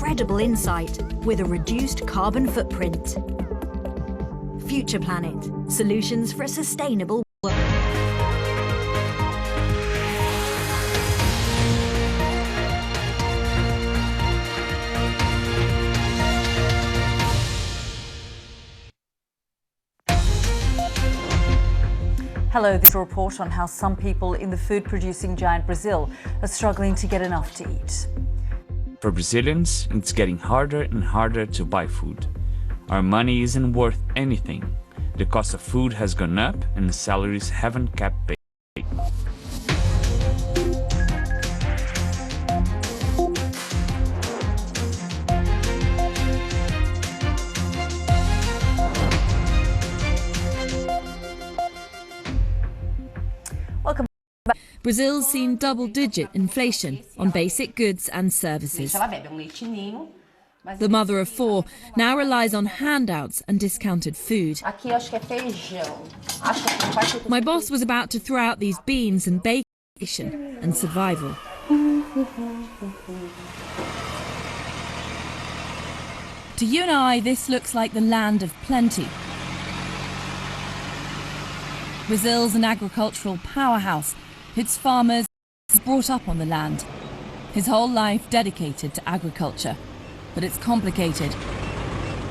incredible insight with a reduced carbon footprint. Future Planet, solutions for a sustainable world. Hello, this is a report on how some people in the food-producing giant Brazil are struggling to get enough to eat. For Brazilians, it's getting harder and harder to buy food. Our money isn't worth anything. The cost of food has gone up and the salaries haven't kept pace. Brazil's seen double-digit inflation on basic goods and services. The mother of four now relies on handouts and discounted food. My boss was about to throw out these beans and bacon and survival. To you and I, this looks like the land of plenty. Brazil's an agricultural powerhouse. Its farmers brought up on the land. His whole life dedicated to agriculture. But it's complicated.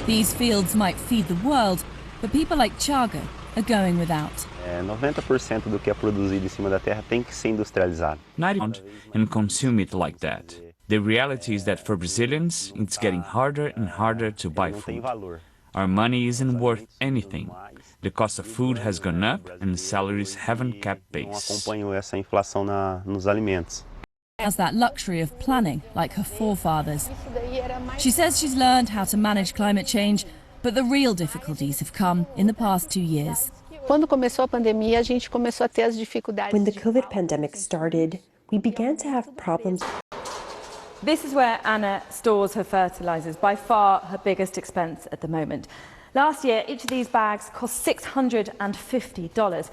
These fields might feed the world, but people like Thiago are going without. 90% do que é produzido em cima da terra tem que ser industrializado. 90% and consume it like that. The reality is that for Brazilians, it's getting harder and harder to buy food. Our money isn't worth anything. The cost of food has gone up and the salaries haven't kept pace. Acompanham essa inflação nos alimentos. Has that luxury of planning like her forefathers. She says she's learned how to manage climate change, but the real difficulties have come in the past 2 years. Quando começou a pandemia, a gente começou a ter as dificuldades. When the COVID pandemic started, we began to have problems. This is where Anna stores her fertilizers, by far her biggest expense at the moment. Last year, each of these bags cost $650.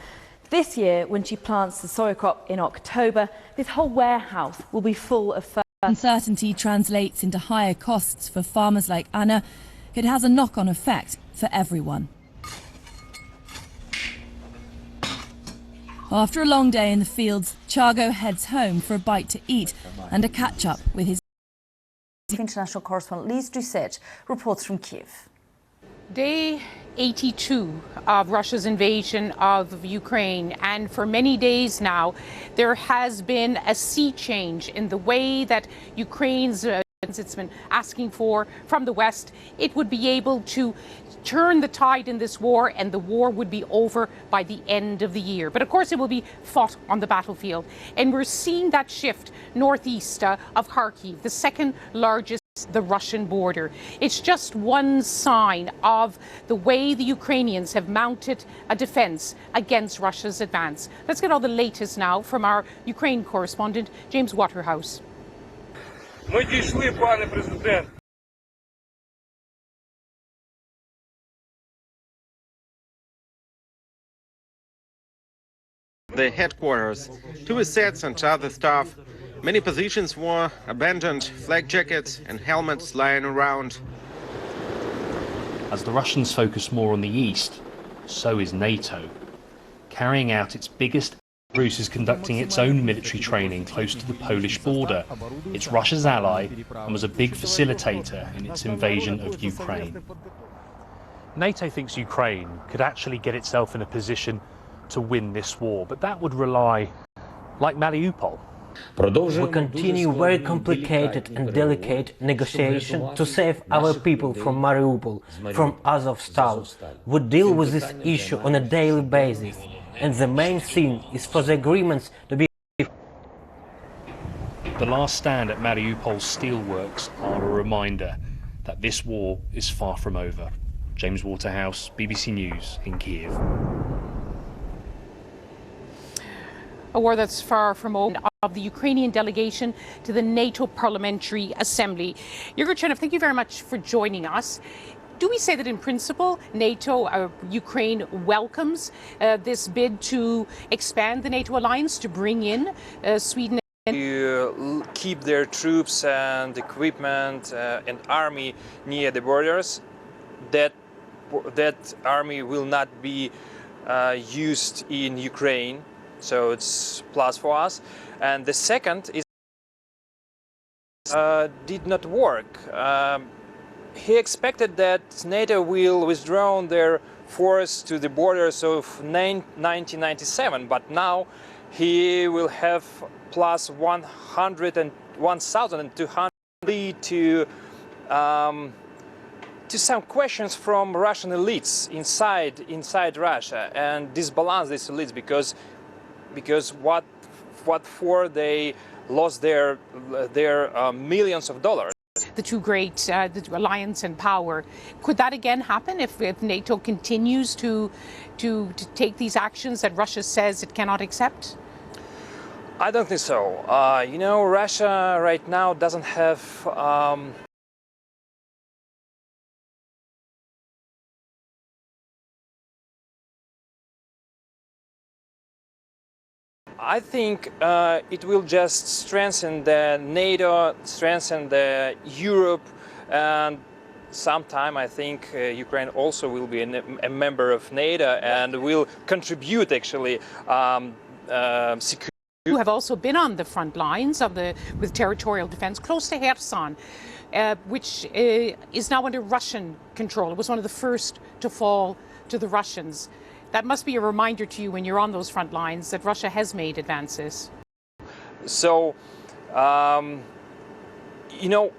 This year, when she plants the soy crop in October, this whole warehouse will be full of fertilizer. Uncertainty translates into higher costs for farmers like Anna. It has a knock-on effect for everyone. After a long day in the fields, Thiago heads home for a bite to eat and a catch-up with his International correspondent Lise Doucet reports from Kiev. Day 82 of Russia's invasion of Ukraine, and for many days now there has been a sea change in the way that Ukraine's it's been asking for from the West. It would be able to turn the tide in this war, and the war would be over by the end of the year. But of course it will be fought on the battlefield, and we're seeing that shift northeast of Kharkiv, the second largest the Russian border. It's just one sign of the way the Ukrainians have mounted a defense against Russia's advance. Let's get all the latest now from our Ukraine correspondent, James Waterhouse. Ми дійшли, пане президент. The headquarters, two sets and other staff. Many positions were abandoned, flak jackets and helmets lying around. As the Russians focus more on the east, so is NATO. Carrying out its biggest, Bruce is conducting its own military training close to the Polish border. It's Russia's ally and was a big facilitator in its invasion of Ukraine. NATO thinks Ukraine could actually get itself in a position to win this war, but that would rely, like Mariupol. We continue very complicated and delicate negotiations to save our people from Mariupol, from Azovstal. We deal with this issue on a daily basis, and the main thing is for the agreements to be. The last stand at Mariupol's steelworks are a reminder that this war is far from over. James Waterhouse, BBC News in Kiev. A war that's far from over. Of the Ukrainian delegation to the NATO Parliamentary Assembly. Yegor Chernev, thank you very much for joining us. Do we say that in principle NATO, Ukraine welcomes this bid to expand the NATO alliance, to bring in Sweden To keep their troops and equipment and army near the borders, that army will not be used in Ukraine, so it's plus for us. And the second is did not work. He expected that NATO will withdraw their force to the borders of 1997, but now he will have plus 1,200 to some questions from Russian elites inside Russia, and disbalance these elites because what for they lost their millions of dollars. The two great the alliance and power. Could that again happen if NATO continues to take these actions that Russia says it cannot accept? I don't think so. You know, Russia right now doesn't have I think it will just strengthen the NATO, strengthen the Europe, and sometime I think Ukraine also will be a member of NATO and will contribute actually security. You have also been on the front lines of with territorial defense close to Kherson, which is now under Russian control. It was one of the first to fall to the Russians. That must be a reminder to you when you're on those front lines that Russia has made advances. So, you know,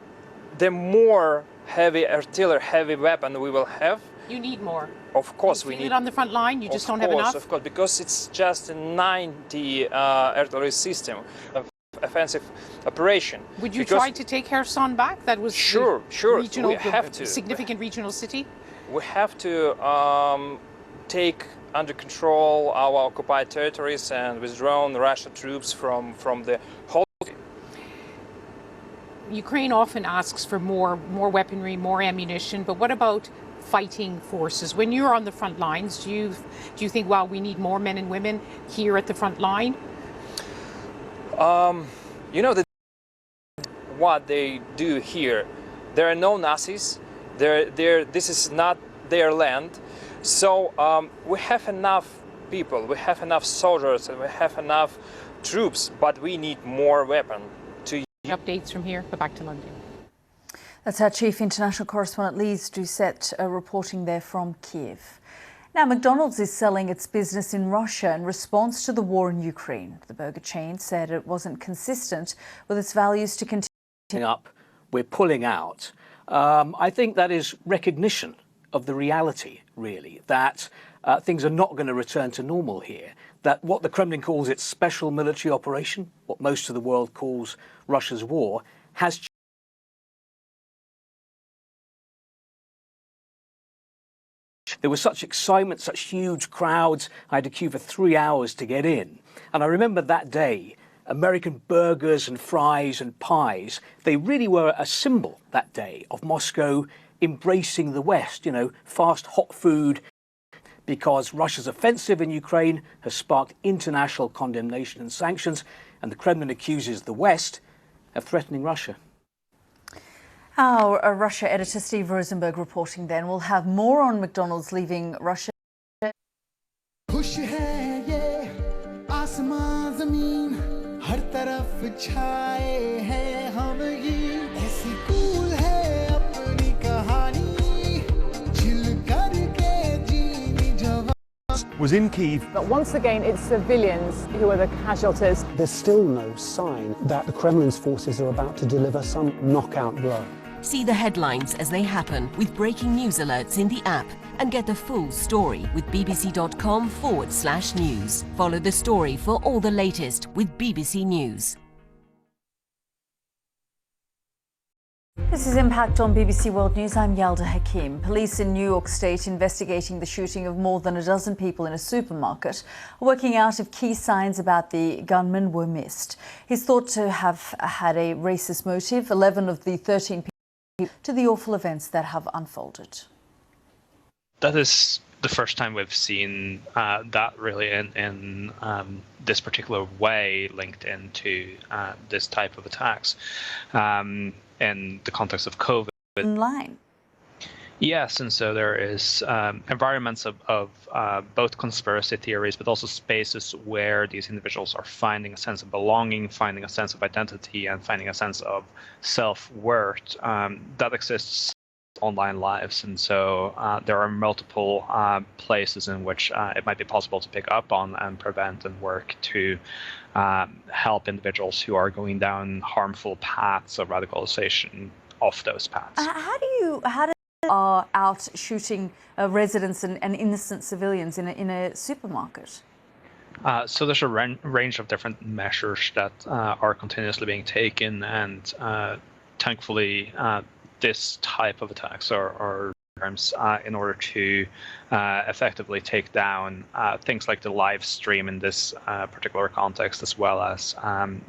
the more heavy artillery, heavy weapon we will have. You need more. Of course, we need it on the front line. You just don't have enough. Of course, because it's just a 90 artillery system of offensive operation. Would you try to take Kherson back? That was sure. Regional, we have to. Significant regional city. We have to take under control our occupied territories and withdraw Russian troops from the whole. Ukraine often asks for more weaponry, more ammunition, but what about fighting forces? When you're on the front lines, do you think, well, we need more men and women here at the front line? You know, what they do here, there are no Nazis. This is not their land. So we have enough people, we have enough soldiers, and we have enough troops, but we need more weapons. Updates from here, but back to London. That's our chief international correspondent, Lise Doucette, reporting there from Kiev. Now, McDonald's is selling its business in Russia in response to the war in Ukraine. The burger chain said it wasn't consistent with its values to continue. We're pulling out. I think that is recognition of the reality, really, that things are not going to return to normal here, that what the Kremlin calls its special military operation, what most of the world calls Russia's war, has changed. There was such excitement, such huge crowds. I had to queue for 3 hours to get in. And I remember that day, American burgers and fries and pies, they really were a symbol that day of Moscow embracing the West, you know, fast, hot food, because Russia's offensive in Ukraine has sparked international condemnation and sanctions, and the Kremlin accuses the West of threatening Russia. Our Russia editor Steve Rosenberg reporting then. We'll have more on McDonald's leaving Russia. Was in Kyiv. But once again, it's civilians who are the casualties. There's still no sign that the Kremlin's forces are about to deliver some knockout blow. See the headlines as they happen with breaking news alerts in the app and get the full story with bbc.com/news. Follow the story for all the latest with BBC News. This is Impact on BBC World News. I'm Yalda Hakim. Police in New York State investigating the shooting of more than a dozen people in a supermarket are working out if key signs about the gunman were missed. He's thought to have had a racist motive. 11 of the 13 people to the awful events that have unfolded. That is the first time we've seen that really in this particular way linked into this type of attacks in the context of COVID. Online. Yes, and so there is environments of both conspiracy theories, but also spaces where these individuals are finding a sense of belonging, finding a sense of identity, and finding a sense of self-worth that exists online lives. And so there are multiple places in which it might be possible to pick up on and prevent and work to help individuals who are going down harmful paths of radicalization off those paths. How do are out shooting residents and innocent civilians in a supermarket? So there's a range of different measures that are continuously being taken, and thankfully this type of attacks are in order to effectively take down things like the live stream in this particular context, as well as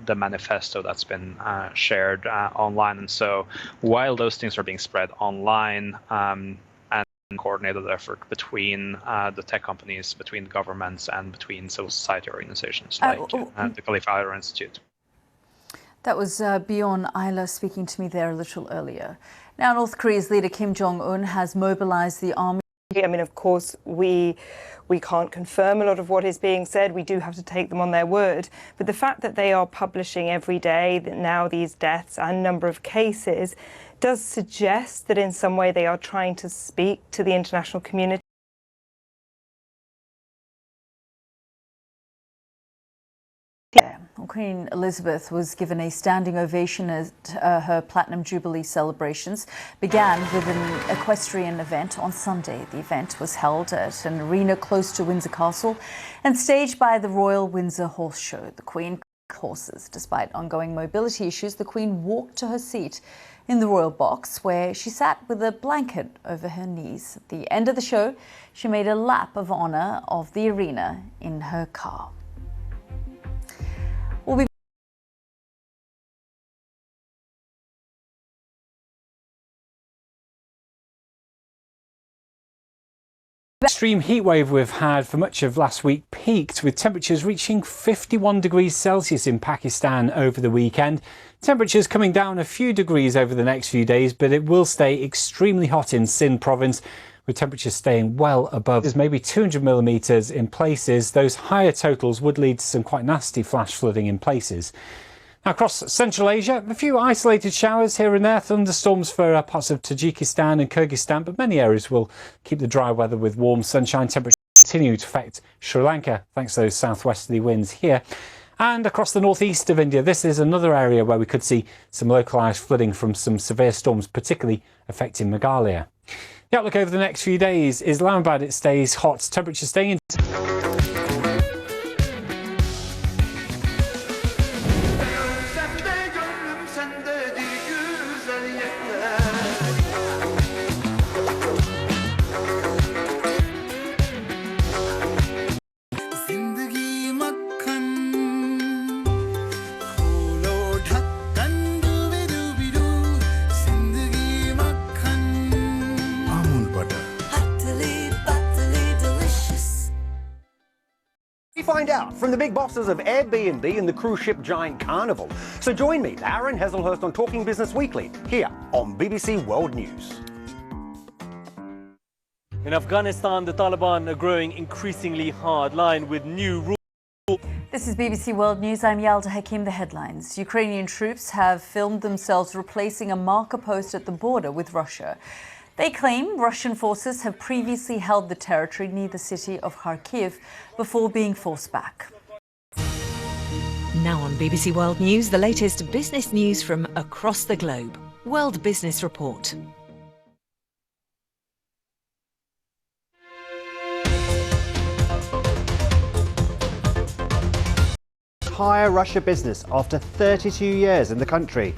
the manifesto that's been shared online. And so while those things are being spread online, and coordinated effort between the tech companies, between the governments, and between civil society organizations like the Khalifa Haider Institute. That was Bjorn Eiler speaking to me there a little earlier. Now, North Korea's leader Kim Jong-un has mobilized the army. I mean, of course, we can't confirm a lot of what is being said. We do have to take them on their word. But the fact that they are publishing every day that now these deaths and number of cases does suggest that in some way they are trying to speak to the international community. Queen Elizabeth was given a standing ovation at her Platinum Jubilee celebrations. Began with an equestrian event on Sunday. The event was held at an arena close to Windsor Castle and staged by the Royal Windsor Horse Show. The Queen horses. Despite ongoing mobility issues, the Queen walked to her seat in the royal box, where she sat with a blanket over her knees. At the end of the show, she made a lap of honour of the arena in her car. The extreme heat wave we've had for much of last week peaked, with temperatures reaching 51 degrees Celsius in Pakistan over the weekend. Temperatures coming down a few degrees over the next few days, but it will stay extremely hot in Sindh province, with temperatures staying well above. There's maybe 200 millimetres in places. Those higher totals would lead to some quite nasty flash flooding in places. Now, across Central Asia, a few isolated showers here and there, thunderstorms for parts of Tajikistan and Kyrgyzstan, but many areas will keep the dry weather with warm sunshine. Temperatures continue to affect Sri Lanka thanks to those southwesterly winds here. And across the northeast of India, this is another area where we could see some localised flooding from some severe storms, particularly affecting Meghalaya. The outlook over the next few days: Islamabad, it stays hot, temperatures staying in. Find out from the big bosses of Airbnb and the cruise ship giant Carnival. So join me, Aaron Heselhurst, on Talking Business Weekly, here on BBC World News. In Afghanistan, the Taliban are growing increasingly hard-line with new rules. This is BBC World News. I'm Yalda Hakim. The headlines. Ukrainian troops have filmed themselves replacing a marker post at the border with Russia. They claim Russian forces have previously held the territory near the city of Kharkiv before being forced back. Now on BBC World News, the latest business news from across the globe. World Business Report. Entire Russia business after 32 years in the country.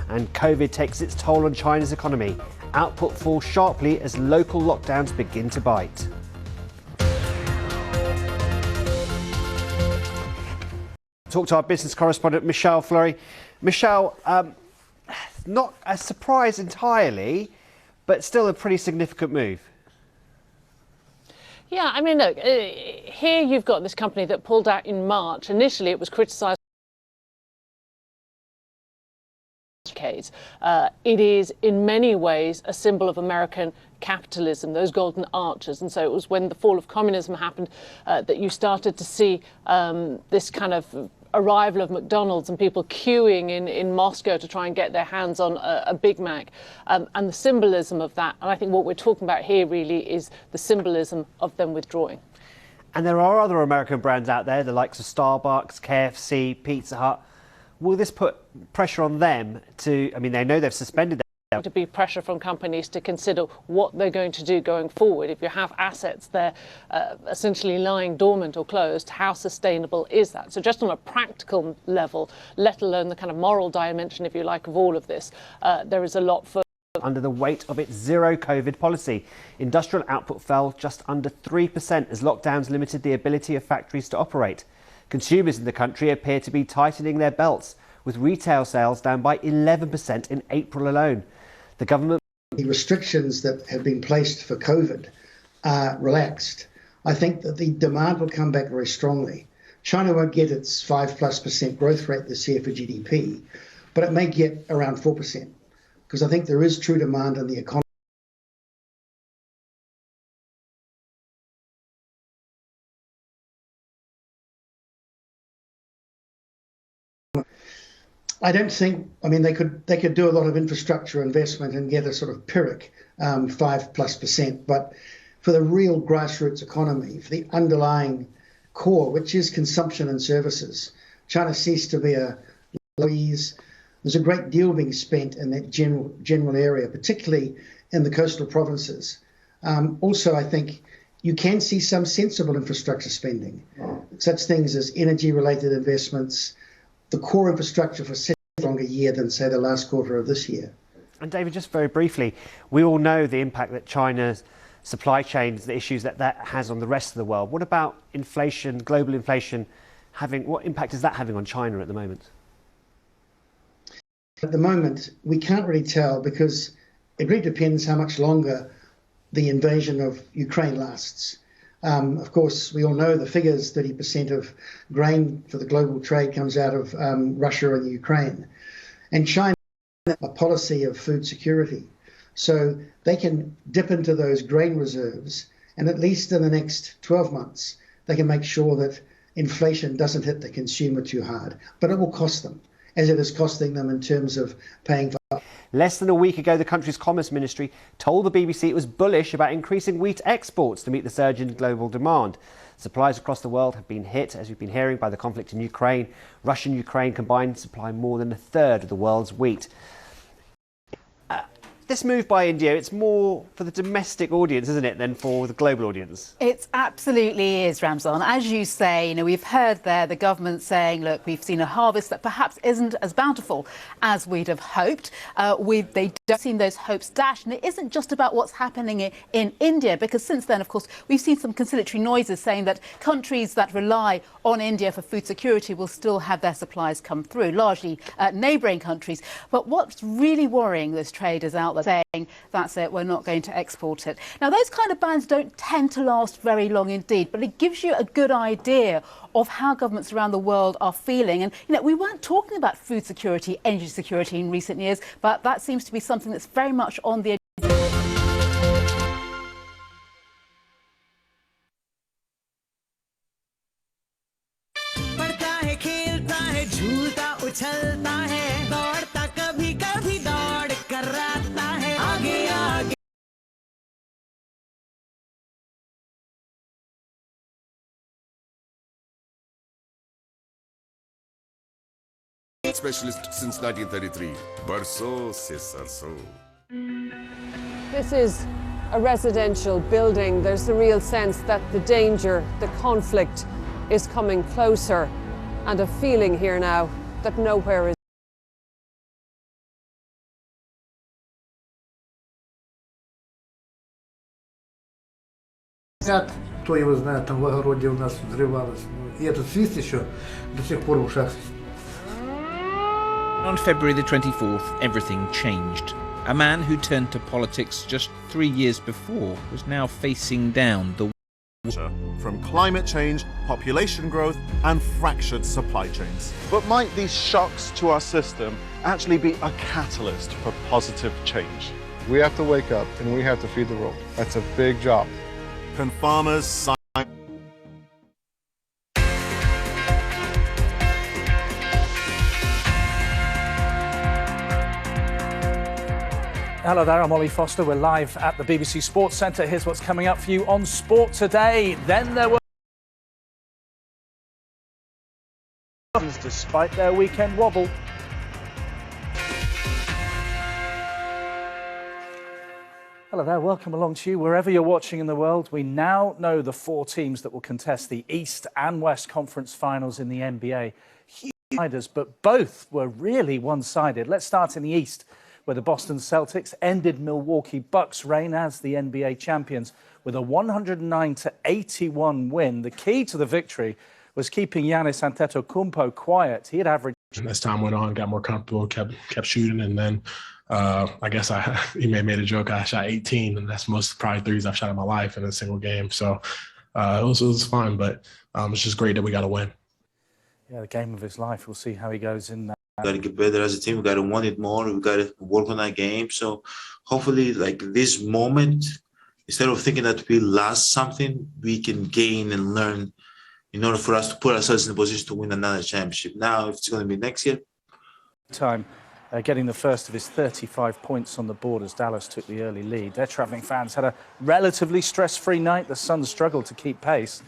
And COVID takes its toll on China's economy. Output falls sharply as local lockdowns begin to bite. Talk to our business correspondent Michelle Fleury. Michelle, not a surprise entirely, but still a pretty significant move. Yeah, I mean, look, here you've got this company that pulled out in March. Initially, it was criticised. It is in many ways a symbol of American capitalism, those golden arches. And so it was when the fall of communism happened that you started to see this kind of arrival of McDonald's and people queuing in Moscow to try and get their hands on a Big Mac, and the symbolism of that. And I think what we're talking about here really is the symbolism of them withdrawing. And there are other American brands out there, the likes of Starbucks, KFC, Pizza Hut. Will this put pressure on them to, I mean, they know they've suspended their... To be pressure from companies to consider what they're going to do going forward. If you have assets there essentially lying dormant or closed, how sustainable is that? So just on a practical level, let alone the kind of moral dimension, if you like, of all of this, there is a lot for... Under the weight of its zero-COVID policy. Industrial output fell just under 3% as lockdowns limited the ability of factories to operate. Consumers in the country appear to be tightening their belts, with retail sales down by 11% in April alone. The government... The restrictions that have been placed for COVID are relaxed. I think that the demand will come back very strongly. China won't get its 5+% growth rate this year for GDP, but it may get around 4%, because I think there is true demand in the economy. I don't think, I mean, they could do a lot of infrastructure investment and get a sort of Pyrrhic 5+%, but for the real grassroots economy, for the underlying core, which is consumption and services, China ceased to be a Louise. There's a great deal being spent in that general area, particularly in the coastal provinces. Also, I think you can see some sensible infrastructure spending, such things as energy-related investments, the core infrastructure for a longer year than, say, the last quarter of this year. And David, just very briefly, we all know the impact that China's supply chains, the issues that has on the rest of the world. What about inflation, global inflation, what impact is that having on China at the moment? At the moment, we can't really tell, because it really depends how much longer the invasion of Ukraine lasts. Of course, we all know the figures, 30% of grain for the global trade comes out of Russia and Ukraine. And China has a policy of food security. So they can dip into those grain reserves, and at least in the next 12 months, they can make sure that inflation doesn't hit the consumer too hard. But it will cost them, as it is costing them in terms of paying for... Less than a week ago, the country's Commerce Ministry told the BBC it was bullish about increasing wheat exports to meet the surge in global demand. Supplies across the world have been hit, as we've been hearing, by the conflict in Ukraine. Russia and Ukraine combined supply more than a third of the world's wheat. This move by India, it's more for the domestic audience, isn't it, than for the global audience? It absolutely is, Ramzan. As you say, we've heard there the government saying, look, we've seen a harvest that perhaps isn't as bountiful as we'd have hoped. They don't seem those hopes dashed. And it isn't just about what's happening in India, because since then, of course, we've seen some conciliatory noises saying that countries that rely on India for food security will still have their supplies come through, largely neighbouring countries. But what's really worrying those traders out there, saying that's it, we're not going to export it. Now, those kind of bans don't tend to last very long indeed, but it gives you a good idea of how governments around the world are feeling. And, we weren't talking about food security, energy security in recent years, but that seems to be something that's very much on the Specialist since 1933. Barso se sarso. This is a residential building. There's a real sense that the danger, the conflict is coming closer, and a feeling here now that nowhere is. Кто его знает, там в огороде у нас взрывалось. И этот свист еще до сих пор в ушах. On February the 24th, everything changed. A man who turned to politics just 3 years before was now facing down the from climate change, population growth, and fractured supply chains. But might these shocks to our system actually be a catalyst for positive change? We have to wake up and we have to feed the world. That's a big job. Can farmers sign? Hello there, I'm Ollie Foster. We're live at the BBC Sports Centre. Here's what's coming up for you on Sport Today. Then there were, despite their weekend wobble. Hello there, welcome along to you wherever you're watching in the world. We now know the 4 teams that will contest the East and West Conference finals in the NBA. Huge riders, but both were really one-sided. Let's start in the East, where the Boston Celtics ended Milwaukee Bucks' reign as the NBA champions with a 109-81 win. The key to the victory was keeping Giannis Antetokounmpo quiet. He had averaged... As time went on, got more comfortable, kept shooting, and then I guess he made a joke. I shot 18, and that's most probably threes I've shot in my life in a single game. So it was fun, but it's just great that we got a win. Yeah, the game of his life. We'll see how he goes in that. We got to get better as a team. We got to want it more. We got to work on our game. So hopefully, like this moment, instead of thinking that we lost something, we can gain and learn in order for us to put ourselves in a position to win another championship. Now, if it's going to be next year. Time getting the first of his 35 points on the board as Dallas took the early lead. Their travelling fans had a relatively stress-free night. The Suns struggled to keep pace.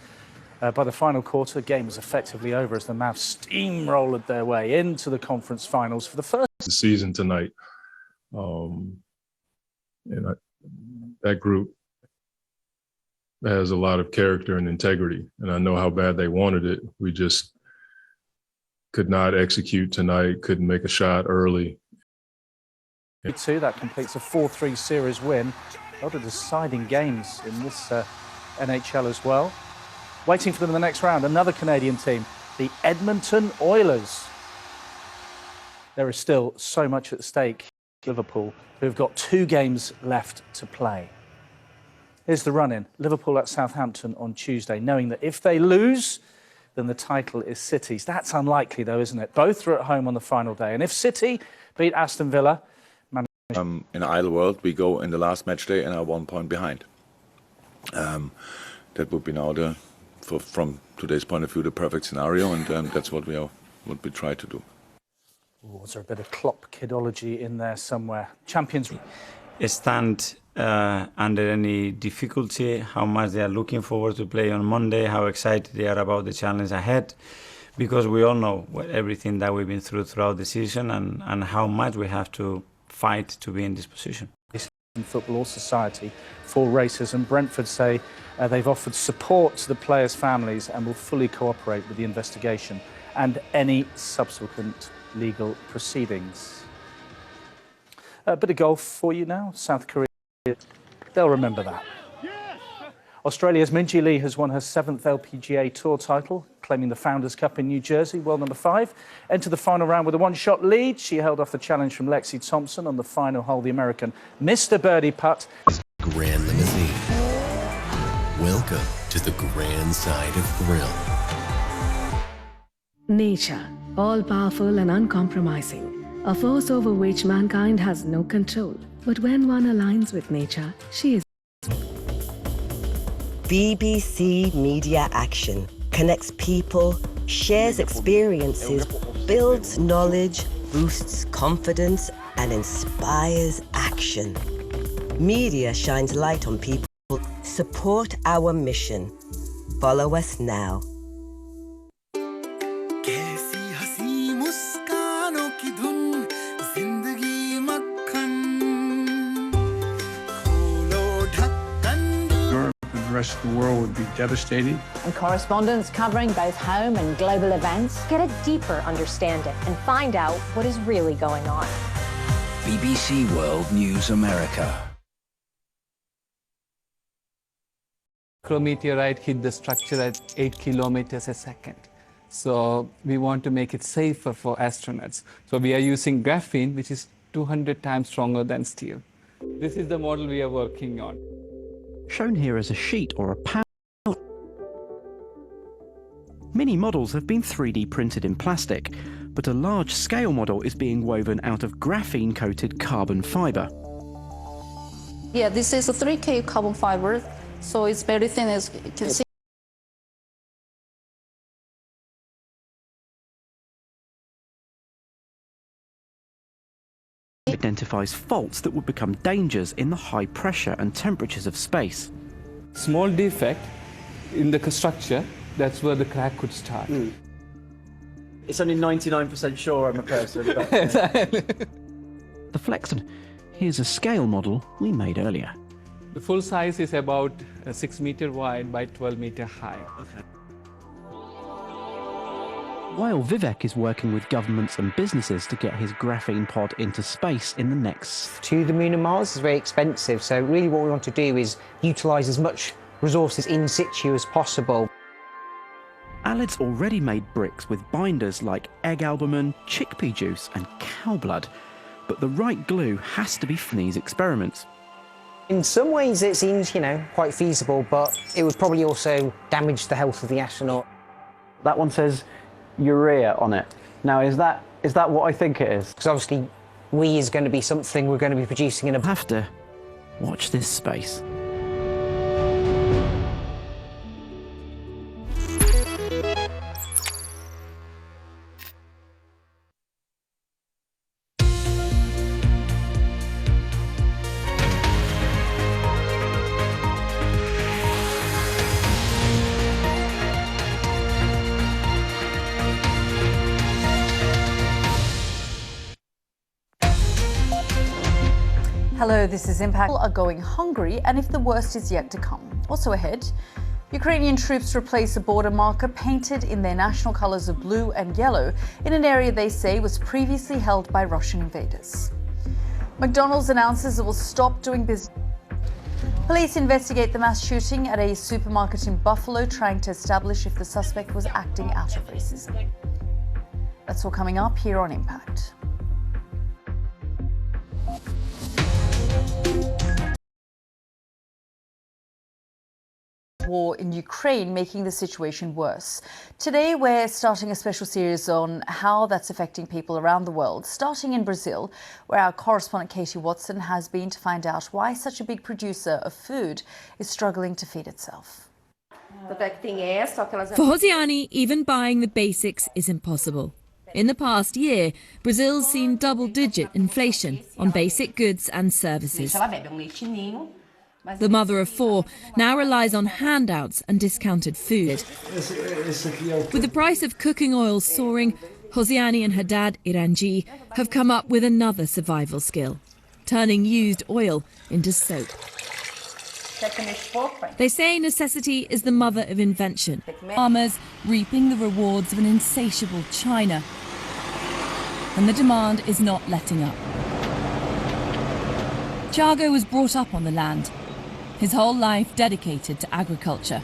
By the final quarter, the game was effectively over as the Mavs steamrolled their way into the conference finals for the first season tonight. That group has a lot of character and integrity, and I know how bad they wanted it. We just could not execute tonight, couldn't make a shot early. That completes a 4-3 series win. A lot of deciding games in this NHL as well. Waiting for them in the next round, another Canadian team, the Edmonton Oilers. There is still so much at stake. Liverpool, who have got 2 games left to play. Here's the run-in. Liverpool at Southampton on Tuesday, knowing that if they lose, then the title is City's. That's unlikely, though, isn't it? Both are at home on the final day. And if City beat Aston Villa... in an ideal world, we go in the last match day and are 1 point behind. That would be now from today's point of view, the perfect scenario, and that's what we try to do. Was there a bit of Klopp kidology in there somewhere? Champions stand under any difficulty, how much they are looking forward to play on Monday, how excited they are about the challenge ahead, because we all know everything that we've been through throughout the season and how much we have to fight to be in this position. Football Society for Racism. Brentford say they've offered support to the players' families and will fully cooperate with the investigation and any subsequent legal proceedings. A bit of golf for you now. South Korea, they'll remember that. Australia's Minjee Lee has won her 7th LPGA Tour title, claiming the Founders Cup in New Jersey, world number 5. Entered the final round with a 1-shot lead. She held off the challenge from Lexi Thompson on the final hole. The American missed a birdie putt. Grand Limousine. Welcome to the grand side of thrill. Nature, all-powerful and uncompromising, a force over which mankind has no control. But when one aligns with nature, she is. BBC Media Action connects people, shares experiences, builds knowledge, boosts confidence, and inspires action. Media shines light on people. Support our mission. Follow us now. The rest of the world would be devastating. And correspondents covering both home and global events get a deeper understanding and find out what is really going on. BBC World News America. Meteorite hit the structure at 8 kilometers a second. So we want to make it safer for astronauts. So we are using graphene, which is 200 times stronger than steel. This is the model we are working on. Shown here is a sheet or a panel Many models have been 3D printed in plastic, but a large-scale model is being woven out of graphene-coated carbon fibre. Yeah, this is a 3K carbon fiber, so it's very thin, as you can see. Identifies faults that would become dangers in the high pressure and temperatures of space. Small defect in the structure, that's where the crack could start. It's only 99% sure I'm a person. But, The Flexon. Here's a scale model we made earlier. The full size is about 6 meter wide by 12 meter high. Okay. While Vivek is working with governments and businesses to get his graphene pod into space in the next... To the Moon and Mars is very expensive, so really what we want to do is utilise as much resources in situ as possible. Aled's already made bricks with binders like egg albumin, chickpea juice and cow blood. But the right glue has to be for these experiments. In some ways it seems, quite feasible, but it would probably also damage the health of the astronaut. That one says urea on it. Now, is that what I think it is? Because obviously we is going to be something we're going to be producing in a... Have to watch this space. Hello, this is Impact. People are going hungry, and if the worst is yet to come. Also ahead, Ukrainian troops replace a border marker painted in their national colours of blue and yellow in an area they say was previously held by Russian invaders. McDonald's announces it will stop doing business. Police investigate the mass shooting at a supermarket in Buffalo, trying to establish if the suspect was acting out of racism. That's all coming up here on Impact. War in Ukraine making the situation worse. Today we're starting a special series on how that's affecting people around the world, starting in Brazil, where our correspondent Katie Watson has been to find out why such a big producer of food is struggling to feed itself. For Hosiani, even buying the basics is impossible. In the past year, Brazil's seen double-digit inflation on basic goods and services. The mother of four now relies on handouts and discounted food. With the price of cooking oil soaring, Hosiani and her dad, Iranji, have come up with another survival skill, turning used oil into soap. They say necessity is the mother of invention. Farmers reaping the rewards of an insatiable China. And the demand is not letting up. Thiago was brought up on the land. His whole life dedicated to agriculture.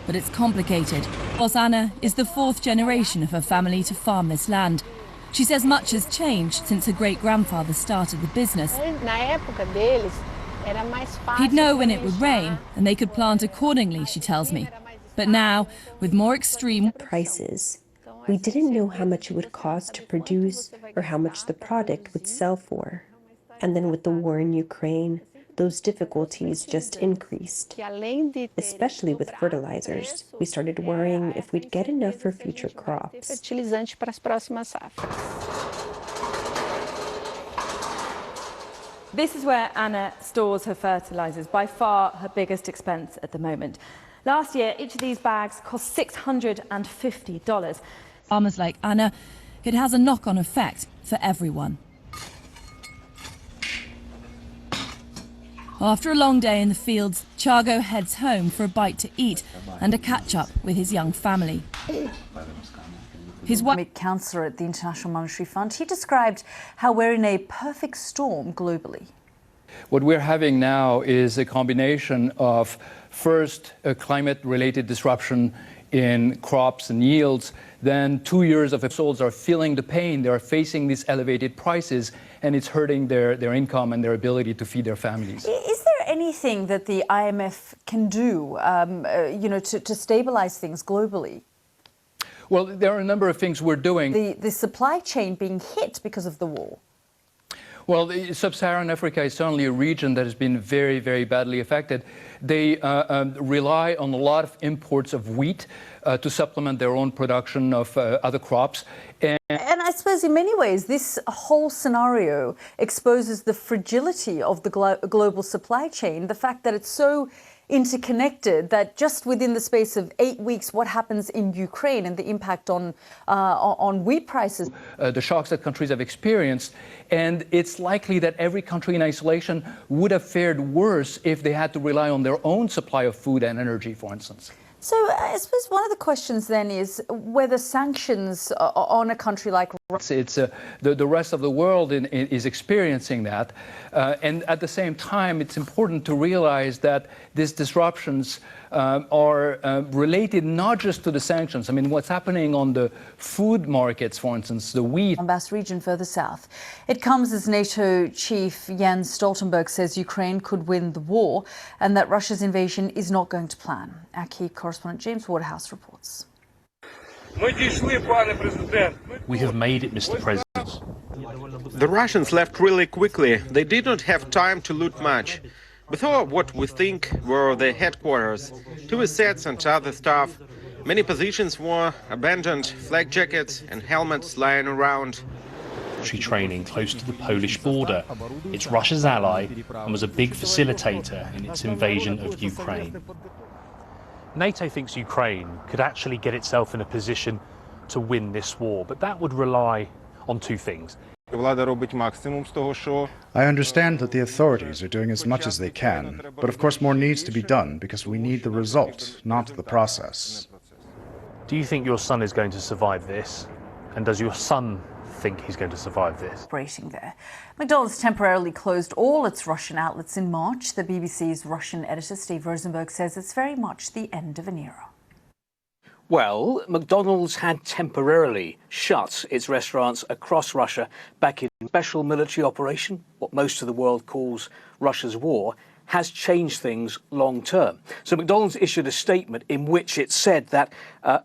But it's complicated. Rosanna is the fourth generation of her family to farm this land. She says much has changed since her great-grandfather started the business. He'd know when it would rain, and they could plant accordingly, she tells me. But now, with more extreme prices, we didn't know how much it would cost to produce or how much the product would sell for. And then with the war in Ukraine, those difficulties just increased, especially with fertilizers. We started worrying if we'd get enough for future crops. This is where Anna stores her fertilizers, by far her biggest expense at the moment. Last year, each of these bags cost $650. Farmers like Anna, it has a knock-on effect for everyone. After a long day in the fields, Thiago heads home for a bite to eat and a catch-up with his young family. His wife, counsellor at the International Monetary Fund, he described how we're in a perfect storm globally. What we're having now is a combination of, first, a climate-related disruption in crops and yields, then 2 years of households are feeling the pain, they are facing these elevated prices, and it's hurting their income and their ability to feed their families. Is there anything that the IMF can do, to stabilise things globally? Well, there are a number of things we're doing. The supply chain being hit because of the war. Well, Sub-Saharan Africa is certainly a region that has been very, very badly affected. They rely on a lot of imports of wheat to supplement their own production of other crops. And I suppose in many ways, this whole scenario exposes the fragility of the global supply chain, the fact that it's so interconnected that just within the space of 8 weeks, what happens in Ukraine and the impact on wheat prices. The shocks that countries have experienced, and it's likely that every country in isolation would have fared worse if they had to rely on their own supply of food and energy, for instance. So I suppose one of the questions then is whether sanctions on a country like Russia, the rest of the world is experiencing that. And at the same time, it's important to realize that these disruptions are related not just to the sanctions. I mean, what's happening on the food markets, for instance, the wheat. Donbass region further south. It comes as NATO chief Jens Stoltenberg says Ukraine could win the war and that Russia's invasion is not going to plan. Our Kyiv correspondent James Waterhouse reports. We have made it, Mr. President. The Russians left really quickly. They did not have time to loot much. Before what we think were the headquarters, TV sets and other stuff, many positions were abandoned, flak jackets and helmets lying around. Training close to the Polish border. It's Russia's ally and was a big facilitator in its invasion of Ukraine. NATO thinks Ukraine could actually get itself in a position to win this war, but that would rely on two things. I understand that the authorities are doing as much as they can, but of course more needs to be done because we need the result, not the process. Do you think your son is going to survive this? And does your son think he's going to survive this? Operating there. McDonald's temporarily closed all its Russian outlets in March. The BBC's Russian editor Steve Rosenberg says it's very much the end of an era. Well, McDonald's had temporarily shut its restaurants across Russia back in special military operation. What most of the world calls Russia's war has changed things long term. So McDonald's issued a statement in which it said that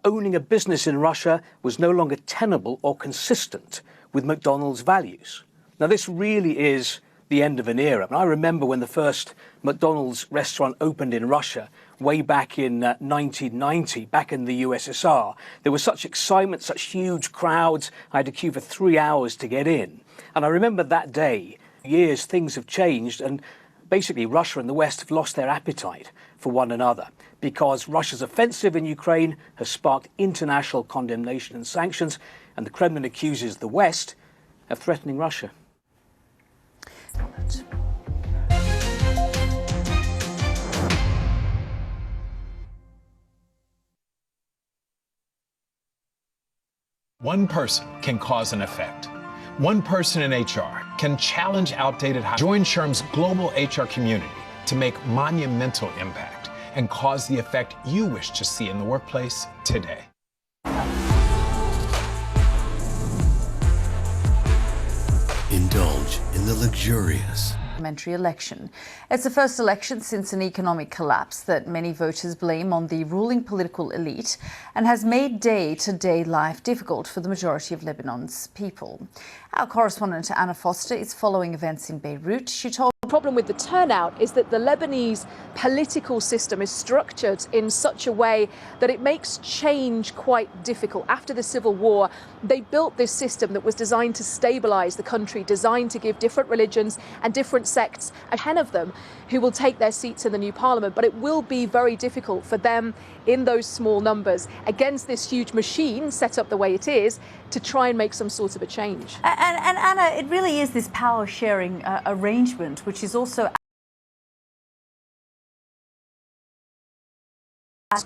owning a business in Russia was no longer tenable or consistent with McDonald's values. Now, this really is the end of an era. And I remember when the first McDonald's restaurant opened in Russia way back in 1990, back in the USSR. There was such excitement, such huge crowds. I had to queue for 3 hours to get in. And I remember that day, years, things have changed, and basically Russia and the West have lost their appetite for one another because Russia's offensive in Ukraine has sparked international condemnation and sanctions, and the Kremlin accuses the West of threatening Russia. One person can cause an effect. One person in HR can challenge outdated. Join SHRM's global HR community to make monumental impact and cause the effect you wish to see in the workplace today. Indulge in the luxurious parliamentary election. It's the first election since an economic collapse that many voters blame on the ruling political elite and has made day-to-day life difficult for the majority of Lebanon's people. Our correspondent Anna Foster is following events in Beirut. She told The problem with the turnout is that the Lebanese political system is structured in such a way that it makes change quite difficult. After the civil war, they built this system that was designed to stabilize the country, designed to give different religions and different sects, 10 of them, who will take their seats in the new parliament. But it will be very difficult for them in those small numbers against this huge machine set up the way it is to try and make some sort of a change. And Anna, it really is this power sharing arrangement, which is also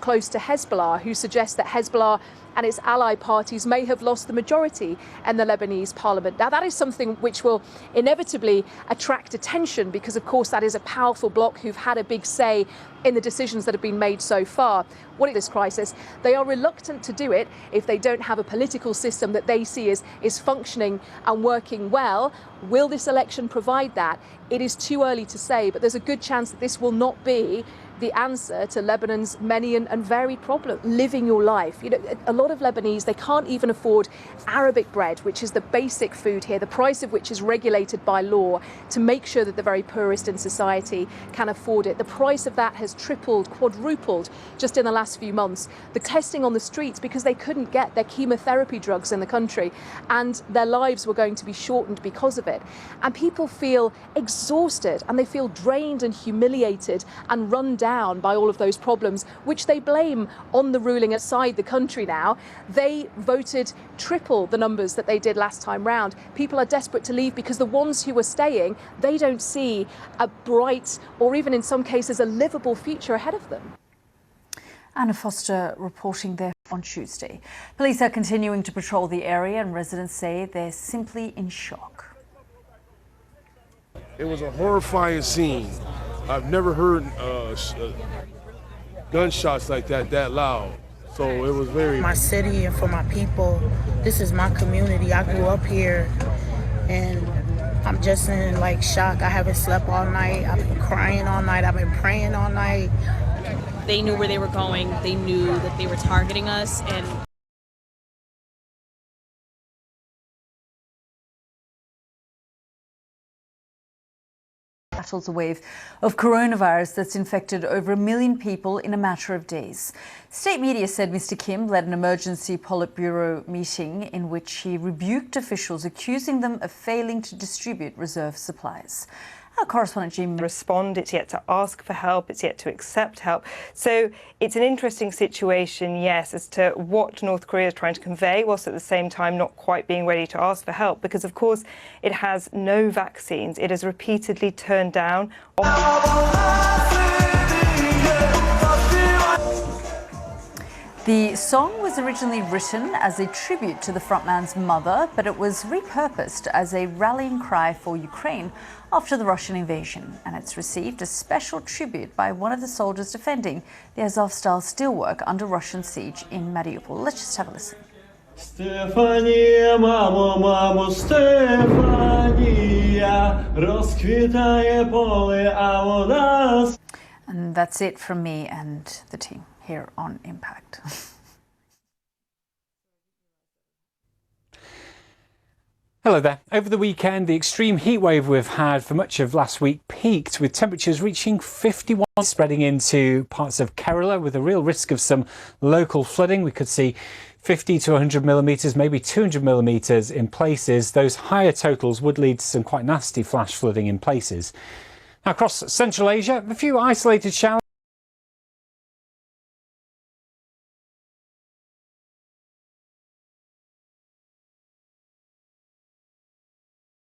close to Hezbollah, who suggests that Hezbollah and its ally parties may have lost the majority in the Lebanese parliament. Now, that is something which will inevitably attract attention because, of course, that is a powerful bloc who've had a big say in the decisions that have been made so far. What is this crisis? They are reluctant to do it if they don't have a political system that they see is functioning and working well. Will this election provide that? It is too early to say, but there's a good chance that this will not be the answer to Lebanon's many and varied problems. Living your life. You know, a lot of Lebanese, they can't even afford Arabic bread, which is the basic food here, the price of which is regulated by law to make sure that the very poorest in society can afford it. The price of that has tripled, quadrupled just in the last few months. The testing on the streets because they couldn't get their chemotherapy drugs in the country and their lives were going to be shortened because of it. And people feel exhausted and they feel drained and humiliated and run down by all of those problems, which they blame on the ruling side the country now. They voted triple the numbers that they did last time round. People are desperate to leave because the ones who are staying, they don't see a bright or even in some cases a livable future ahead of them. Anna Foster reporting there on Tuesday. Police are continuing to patrol the area and residents say they're simply in shock. It was a horrifying scene. I've never heard gunshots like that loud. So it was very... My city and for my people, this is my community. I grew up here and I'm just in like shock. I haven't slept all night. I've been crying all night. I've been praying all night. They knew where they were going. They knew that they were targeting us, and battles a wave of coronavirus that's infected over 1 million people in a matter of days. State media said Mr. Kim led an emergency Politburo meeting in which he rebuked officials, accusing them of failing to distribute reserve supplies. Our correspondent Jim respond, it's yet to ask for help, it's yet to accept help. So it's an interesting situation, yes, as to what North Korea is trying to convey, whilst at the same time not quite being ready to ask for help, because of course it has no vaccines. It has repeatedly turned down. The song was originally written as a tribute to the frontman's mother, but it was repurposed as a rallying cry for Ukraine after the Russian invasion. And it's received a special tribute by one of the soldiers defending the Azov-style steelwork under Russian siege in Mariupol. Let's just have a listen. Стефанія, мамо, мамо, Стефанія, розквітає поле, а вона... And that's it from me and the team here on Impact. Hello there. Over the weekend, the extreme heat wave we've had for much of last week peaked, with temperatures reaching 51, spreading into parts of Kerala with a real risk of some local flooding. We could see 50 to 100 millimetres, maybe 200 millimetres in places. Those higher totals would lead to some quite nasty flash flooding in places. Now, across Central Asia, a few isolated showers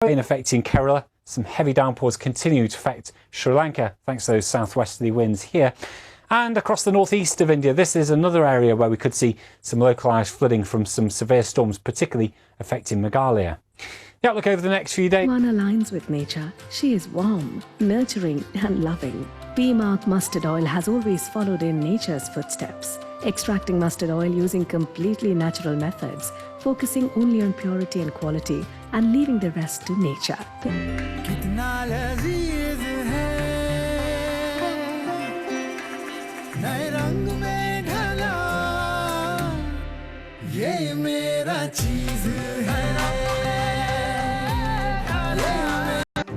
affecting Kerala. Some heavy downpours continue to affect Sri Lanka thanks to those southwesterly winds here. And across the northeast of India, this is another area where we could see some localised flooding from some severe storms, particularly affecting Meghalaya. The outlook over the next few days. One aligns with nature. She is warm, nurturing and loving. B-Mark mustard oil has always followed in nature's footsteps, extracting mustard oil using completely natural methods, focusing only on purity and quality, and leaving the rest to nature.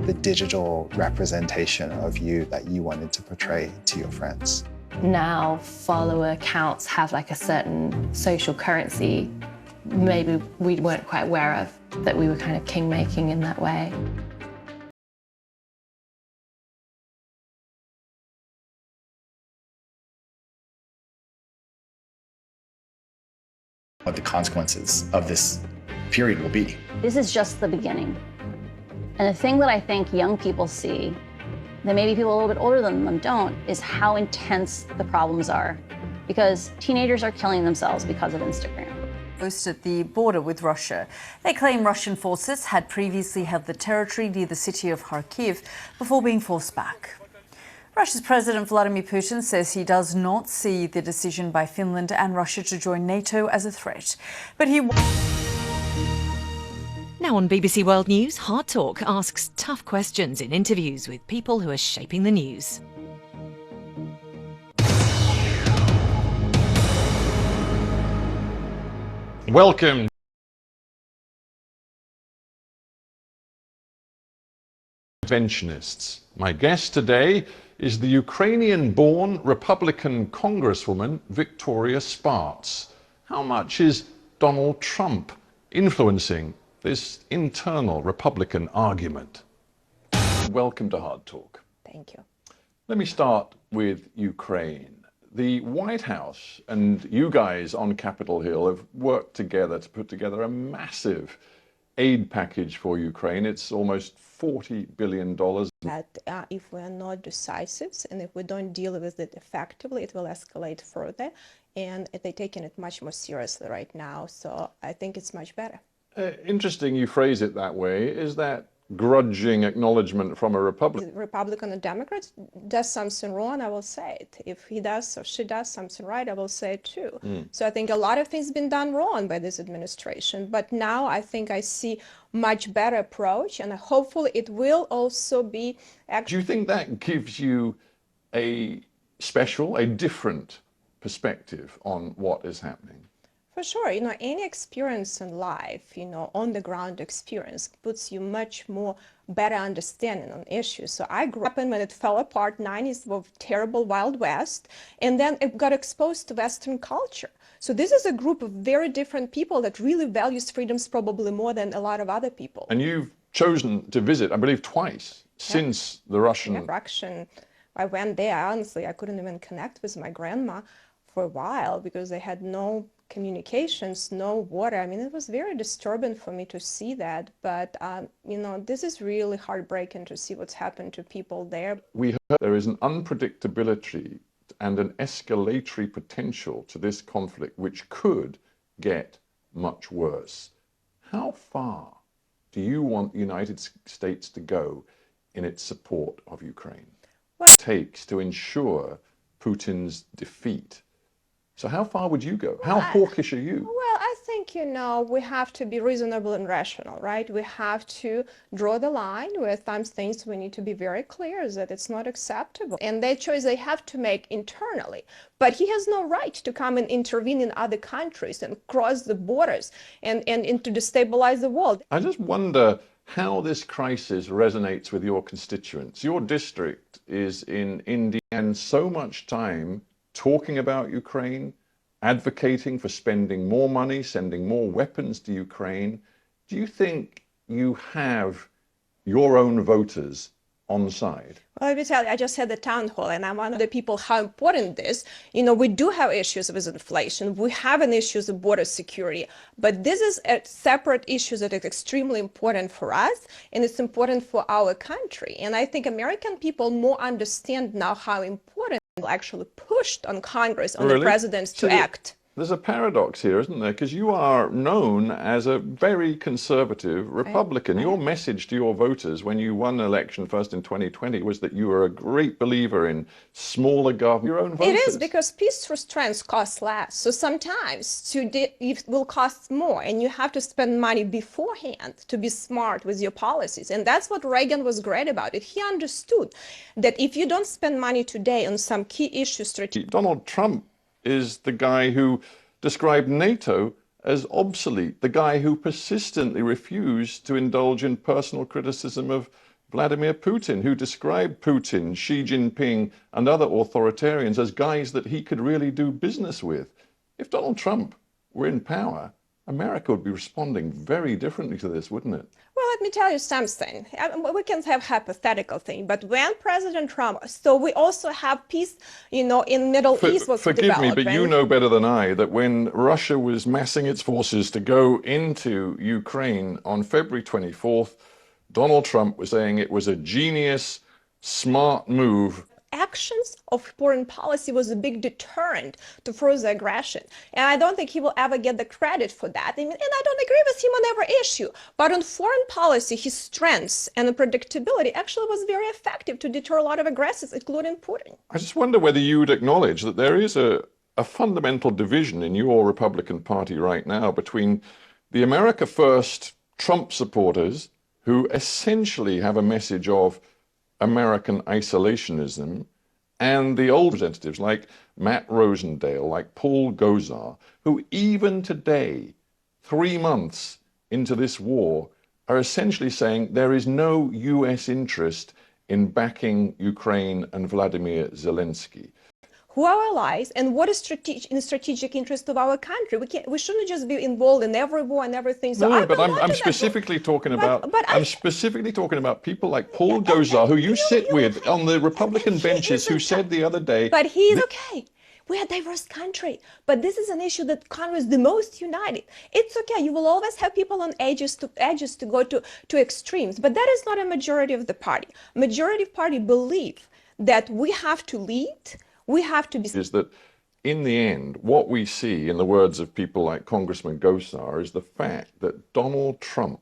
The digital representation of you that you wanted to portray to your friends. Now follower accounts have like a certain social currency maybe we weren't quite aware of, that we were kind of king-making in that way. What the consequences of this period will be. This is just the beginning. And the thing that I think young people see, that maybe people a little bit older than them don't, is how intense the problems are. Because teenagers are killing themselves because of Instagram. At the border with Russia. They claim Russian forces had previously held the territory near the city of Kharkiv before being forced back. Russia's President Vladimir Putin says he does not see the decision by Finland and Russia to join NATO as a threat. But he... Now on BBC World News, Hard Talk asks tough questions in interviews with people who are shaping the news. Welcome. Interventionists. My guest today is the Ukrainian-born Republican Congresswoman Victoria Spartz. How much is Donald Trump influencing this internal Republican argument? Welcome to Hard Talk. Thank you. Let me start with Ukraine. The White House and you guys on Capitol Hill have worked together to put together a massive aid package for Ukraine. It's almost $40 billion. That if we are not decisive and if we don't deal with it effectively, it will escalate further. And they're taking it much more seriously right now. So I think it's much better. Interesting you phrase it that way. Is that grudging acknowledgement from a Republican? Republican or Democrat does something wrong, I will say it. If he does or she does something right, I will say it too. So I think a lot of things have been done wrong by this administration. But now I think I see much better approach, and hopefully it will also be. Do you think that gives you a different perspective on what is happening? For sure, any experience in life, on the ground experience puts you much more better understanding on issues. So I grew up when it fell apart, 90s were terrible Wild West, and then it got exposed to Western culture. So this is a group of very different people that really values freedoms probably more than a lot of other people. And you've chosen to visit, I believe, twice since the Russian. I went there, honestly, I couldn't even connect with my grandma for a while because they had no communications, no water. I mean, it was very disturbing for me to see that. But, this is really heartbreaking to see what's happened to people there. We heard there is an unpredictability and an escalatory potential to this conflict, which could get much worse. How far do you want the United States to go in its support of Ukraine? What it takes to ensure Putin's defeat? So how far would you go? How hawkish are you? Well, I think, we have to be reasonable and rational, right? We have to draw the line with some things we need to be very clear that it's not acceptable. And that choice they have to make internally. But he has no right to come and intervene in other countries and cross the borders and to destabilize the world. I just wonder how this crisis resonates with your constituents. Your district is in India, and so much time talking about Ukraine, advocating for spending more money, sending more weapons to Ukraine. Do you think you have your own voters on side? Well, let me tell you, I just had the town hall, and I'm one of the people how important this. We do have issues with inflation. We have an issues of border security, but this is a separate issue that is extremely important for us, and it's important for our country. And I think American people more understand now how important actually pushed on Congress, on the presidents to act. There's a paradox here, isn't there? Because you are known as a very conservative Republican. Your message to your voters when you won the election first in 2020 was that you were a great believer in smaller government. Your own voters. It is, because peace through strength costs less. So sometimes it will cost more, and you have to spend money beforehand to be smart with your policies. And that's what Reagan was great about it. He understood that if you don't spend money today on some key issues, Donald Trump is the guy who described NATO as obsolete, the guy who persistently refused to indulge in personal criticism of Vladimir Putin, who described Putin, Xi Jinping, and other authoritarians as guys that he could really do business with. If Donald Trump were in power, America would be responding very differently to this, wouldn't it? Well, let me tell you something. We can have hypothetical thing, but when President Trump, so we also have peace, in Middle East was Forgive me, but you know better than I that when Russia was massing its forces to go into Ukraine on February 24th, Donald Trump was saying it was a genius, smart move. Actions of foreign policy was a big deterrent to further aggression. And I don't think he will ever get the credit for that. And I don't agree with him on every issue. But on foreign policy, his strengths and predictability actually was very effective to deter a lot of aggressors, including Putin. I just wonder whether you would acknowledge that there is a fundamental division in your Republican Party right now between the America First Trump supporters, who essentially have a message of American isolationism, and the old representatives like Matt Rosendale, like Paul Gosar, who even today 3 months into this war, are essentially saying there is no US interest in backing Ukraine and Vladimir Zelensky. Who are allies and what is in the strategic interest of our country? We shouldn't just be involved in every war and everything. So no, but I'm specifically talking about. I'm specifically talking about people like Paul Gosar, who you sit with on the Republican benches, who said the other day. But he's okay. We're a diverse country, but this is an issue that Congress is the most united. It's okay. You will always have people on edges to go to extremes, but that is not a majority of the party. Majority of party believe that we have to lead. We have to be. Is that in the end, what we see, in the words of people like Congressman Gosar, is the fact that Donald Trump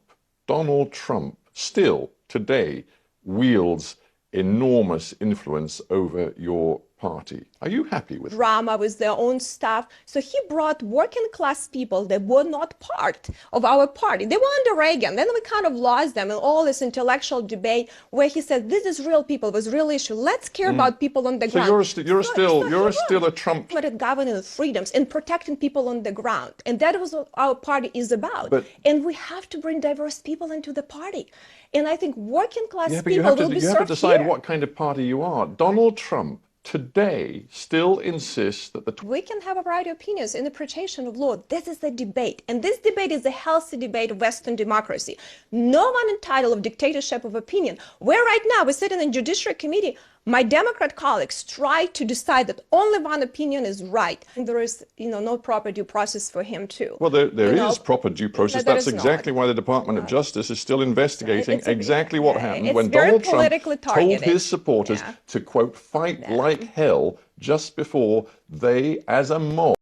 still today wields enormous influence over your party. Are you happy with drama with their own staff? So he brought working class people that were not part of our party. They were under Reagan. Then we kind of lost them in all this intellectual debate where he said, this is real people with real issue. Let's care about people on the ground. So you're still a Trump. But governing the freedoms and protecting people on the ground. And that was what our party is about. And we have to bring diverse people into the party. And I think working class people will be served. You have to decide what kind of party you are. Donald Trump today still insists that we can have a variety of opinions in the interpretation of law. This is a debate, and this debate is a healthy debate of Western democracy. No one entitled of dictatorship of opinion. Where right now we sit in the Judiciary Committee, my Democrat colleagues try to decide that only one opinion is right. And there is, no proper due process for him too. Well, there is proper due process. That's exactly why the Department of Justice is still investigating exactly what happened when Donald Trump told his supporters to, quote, fight like hell just before they, as a mob.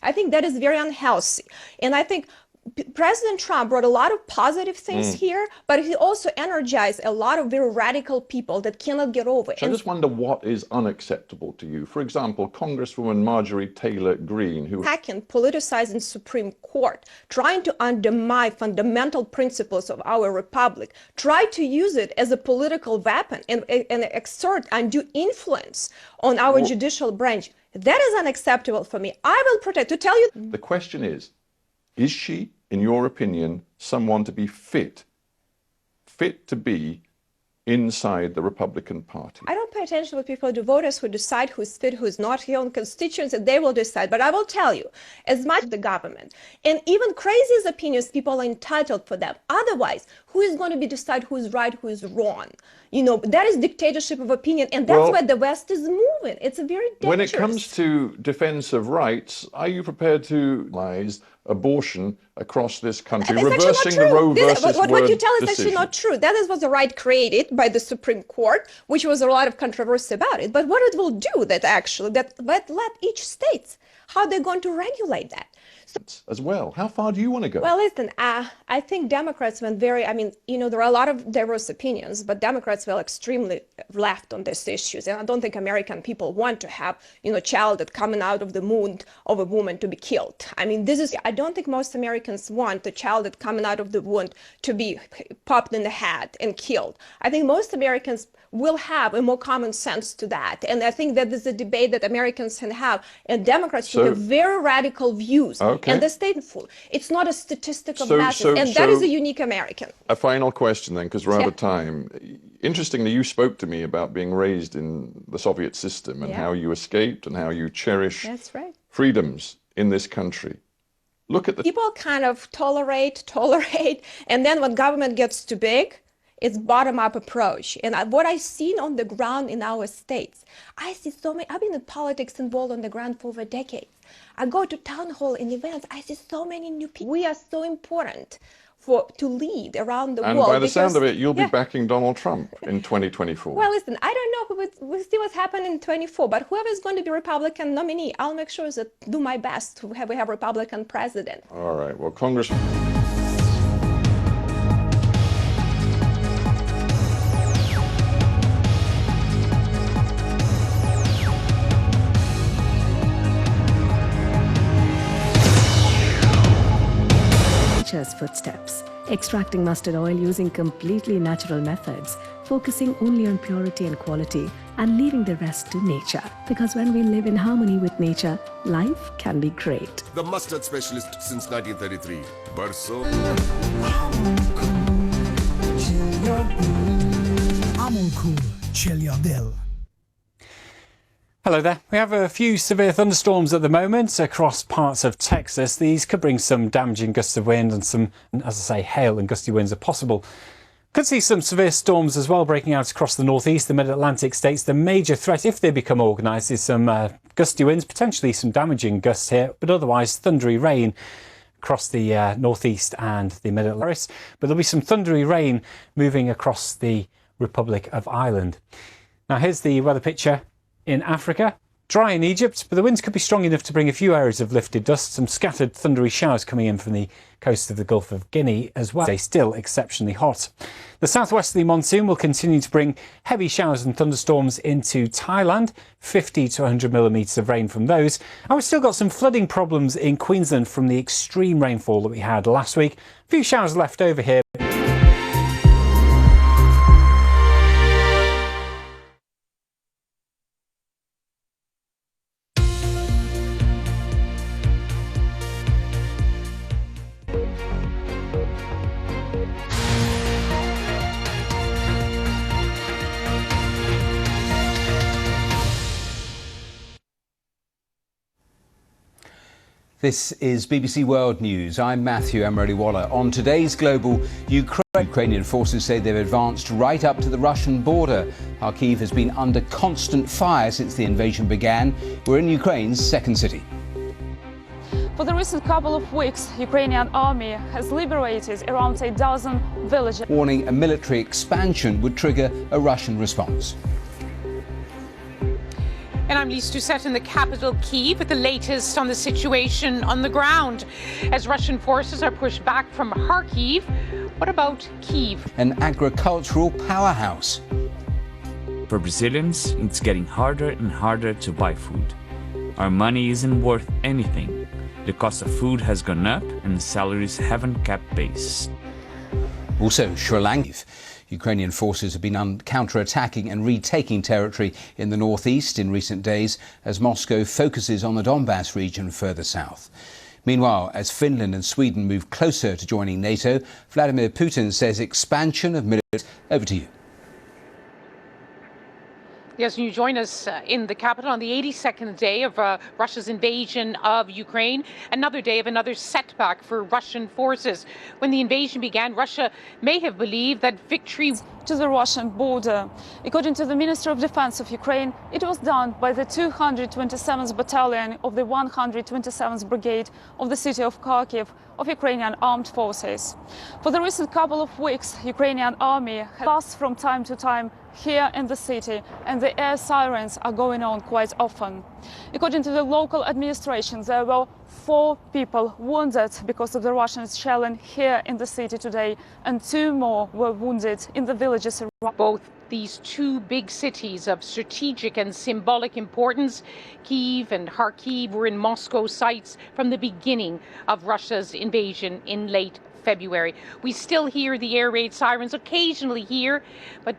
I think that is very unhealthy. And I think President Trump brought a lot of positive things here, but he also energized a lot of very radical people that cannot get over it. So I just wonder what is unacceptable to you. For example, Congresswoman Marjorie Taylor Greene, who politicizing Supreme Court, trying to undermine fundamental principles of our republic, try to use it as a political weapon and exert undue influence on our judicial branch. That is unacceptable for me. I will protect, to tell you. The question is she, in your opinion, someone to be fit to be inside the Republican Party? I don't pay attention to what people do. Voters who decide who's fit, who's not, here on constituents, and they will decide. But I will tell you, as much as the government, and even craziest opinions, people are entitled for them. Otherwise, who is going to decide who is right, who is wrong? That is dictatorship of opinion, and that's where the West is moving. It's a very dangerous. When it comes to defense of rights, are you prepared to realize abortion across this country, reversing the Roe versus Wade what you tell is decision? Actually not true. That was a right created by the Supreme Court, which was a lot of controversy about it. But what it will do let each state, how they're going to regulate that. As well. How far do you want to go? Well, listen, I think Democrats went there are a lot of diverse opinions, but Democrats were extremely left on these issues. And I don't think American people want to have, child that coming out of the womb of a woman to be killed. I don't think most Americans want the child that coming out of the womb to be popped in the head and killed. I think most Americans will have a more common sense to that. And I think that is a debate that Americans can have. And Democrats took very radical views. And the stateful. It's not a statistic of masses. And that is a unique American. A final question then, because we're out of time. Interestingly, you spoke to me about being raised in the Soviet system and how you escaped and how you cherish freedoms in this country. Look at the people kind of tolerate, and then when government gets too big, it's bottom-up approach. And what I've seen on the ground in our states, I see so many, I've been in politics involved on the ground for over decades. I go to town hall and events, I see so many new people. We are so important to lead around the world. And by the sound of it, you'll be backing Donald Trump in 2024. Well, listen, I don't know, we'll see what's happening in 2024, but whoever is going to be Republican nominee, I'll make sure that do my best to have Republican president. All right, well, Congressman. Footsteps, extracting mustard oil using completely natural methods, focusing only on purity and quality and leaving the rest to nature. Because when we live in harmony with nature, life can be great. The mustard specialist since 1933. Barso. Hello there. We have a few severe thunderstorms at the moment across parts of Texas. These could bring some damaging gusts of wind and some, as I say, hail and gusty winds are possible. Could see some severe storms as well breaking out across the northeast, the mid-Atlantic states. The major threat, if they become organised, is some gusty winds, potentially some damaging gusts here, but otherwise thundery rain across the northeast and the mid-Atlantic. But there'll be some thundery rain moving across the Republic of Ireland. Now here's the weather picture in Africa. Dry in Egypt, but the winds could be strong enough to bring a few areas of lifted dust, some scattered thundery showers coming in from the coast of the Gulf of Guinea as well. They're still exceptionally hot. The southwesterly monsoon will continue to bring heavy showers and thunderstorms into Thailand, 50 to 100 millimetres of rain from those. And we've still got some flooding problems in Queensland from the extreme rainfall that we had last week. A few showers left over here. This is BBC World News. I'm Matthew Emery-Waller. On today's Global, Ukrainian forces say they've advanced right up to the Russian border. Kharkiv has been under constant fire since the invasion began. We're in Ukraine's second city. For the recent couple of weeks, Ukrainian army has liberated around a dozen villages. Warning a military expansion would trigger a Russian response. And I'm Lise Doucette in the capital, Kyiv, with the latest on the situation on the ground. As Russian forces are pushed back from Kharkiv, what about Kyiv? An agricultural powerhouse. For Brazilians, it's getting harder and harder to buy food. Our money isn't worth anything. The cost of food has gone up and salaries haven't kept pace. Also, Sri Lanka. Ukrainian forces have been counter-attacking and retaking territory in the northeast in recent days as Moscow focuses on the Donbass region further south. Meanwhile, as Finland and Sweden move closer to joining NATO, Vladimir Putin says expansion of military. Over to you. Yes, you join us in the capital on the 82nd day of Russia's invasion of Ukraine, another day of another setback for Russian forces. When the invasion began, Russia may have believed that victory to the Russian border. According to the Minister of Defense of Ukraine, it was done by the 227th Battalion of the 127th Brigade of the city of Kharkiv of Ukrainian armed forces. For the recent couple of weeks, Ukrainian army has passed from time to time here in the city, and the air sirens are going on quite often. According to the local administration, there were 4 people wounded because of the Russian shelling here in the city today, and 2 more were wounded in the villages around. Both these 2 big cities of strategic and symbolic importance, Kyiv and Kharkiv, were in Moscow sights from the beginning of Russia's invasion in late February. We still hear the air raid sirens occasionally here, but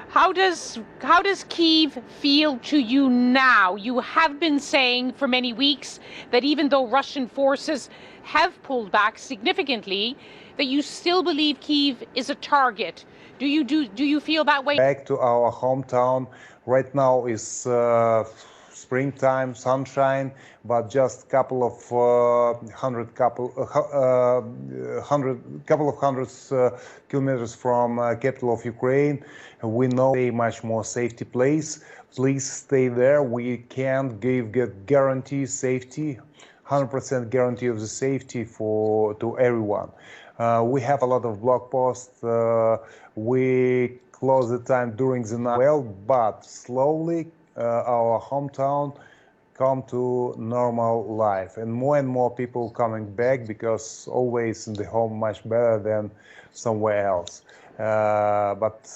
how does Kyiv feel to you now? You have been saying for many weeks that even though Russian forces have pulled back significantly, that you still believe Kyiv is a target. Do you feel that way? Back to our hometown. Right now is springtime, sunshine, but just couple of hundreds kilometers from capital of Ukraine. We know a much more safety place. Please stay there. We can't get guarantee safety, 100% guarantee of the safety to everyone. We have a lot of blog posts. We close the time during the night, well, but slowly our hometown come to normal life, and more people coming back, because always in the home much better than somewhere else. But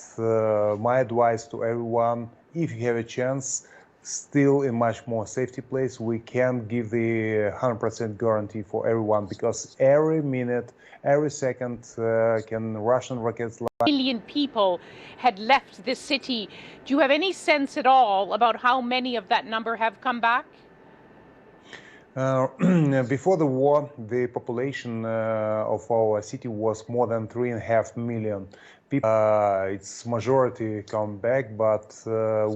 my advice to everyone, if you have a chance, still a much more safety place. We can't give the 100% guarantee for everyone because every minute, every second can Russian rockets land. Million people had left the city. Do you have any sense at all about how many of that number have come back? Before the war, the population of our city was more than 3.5 million people. Its majority come back, but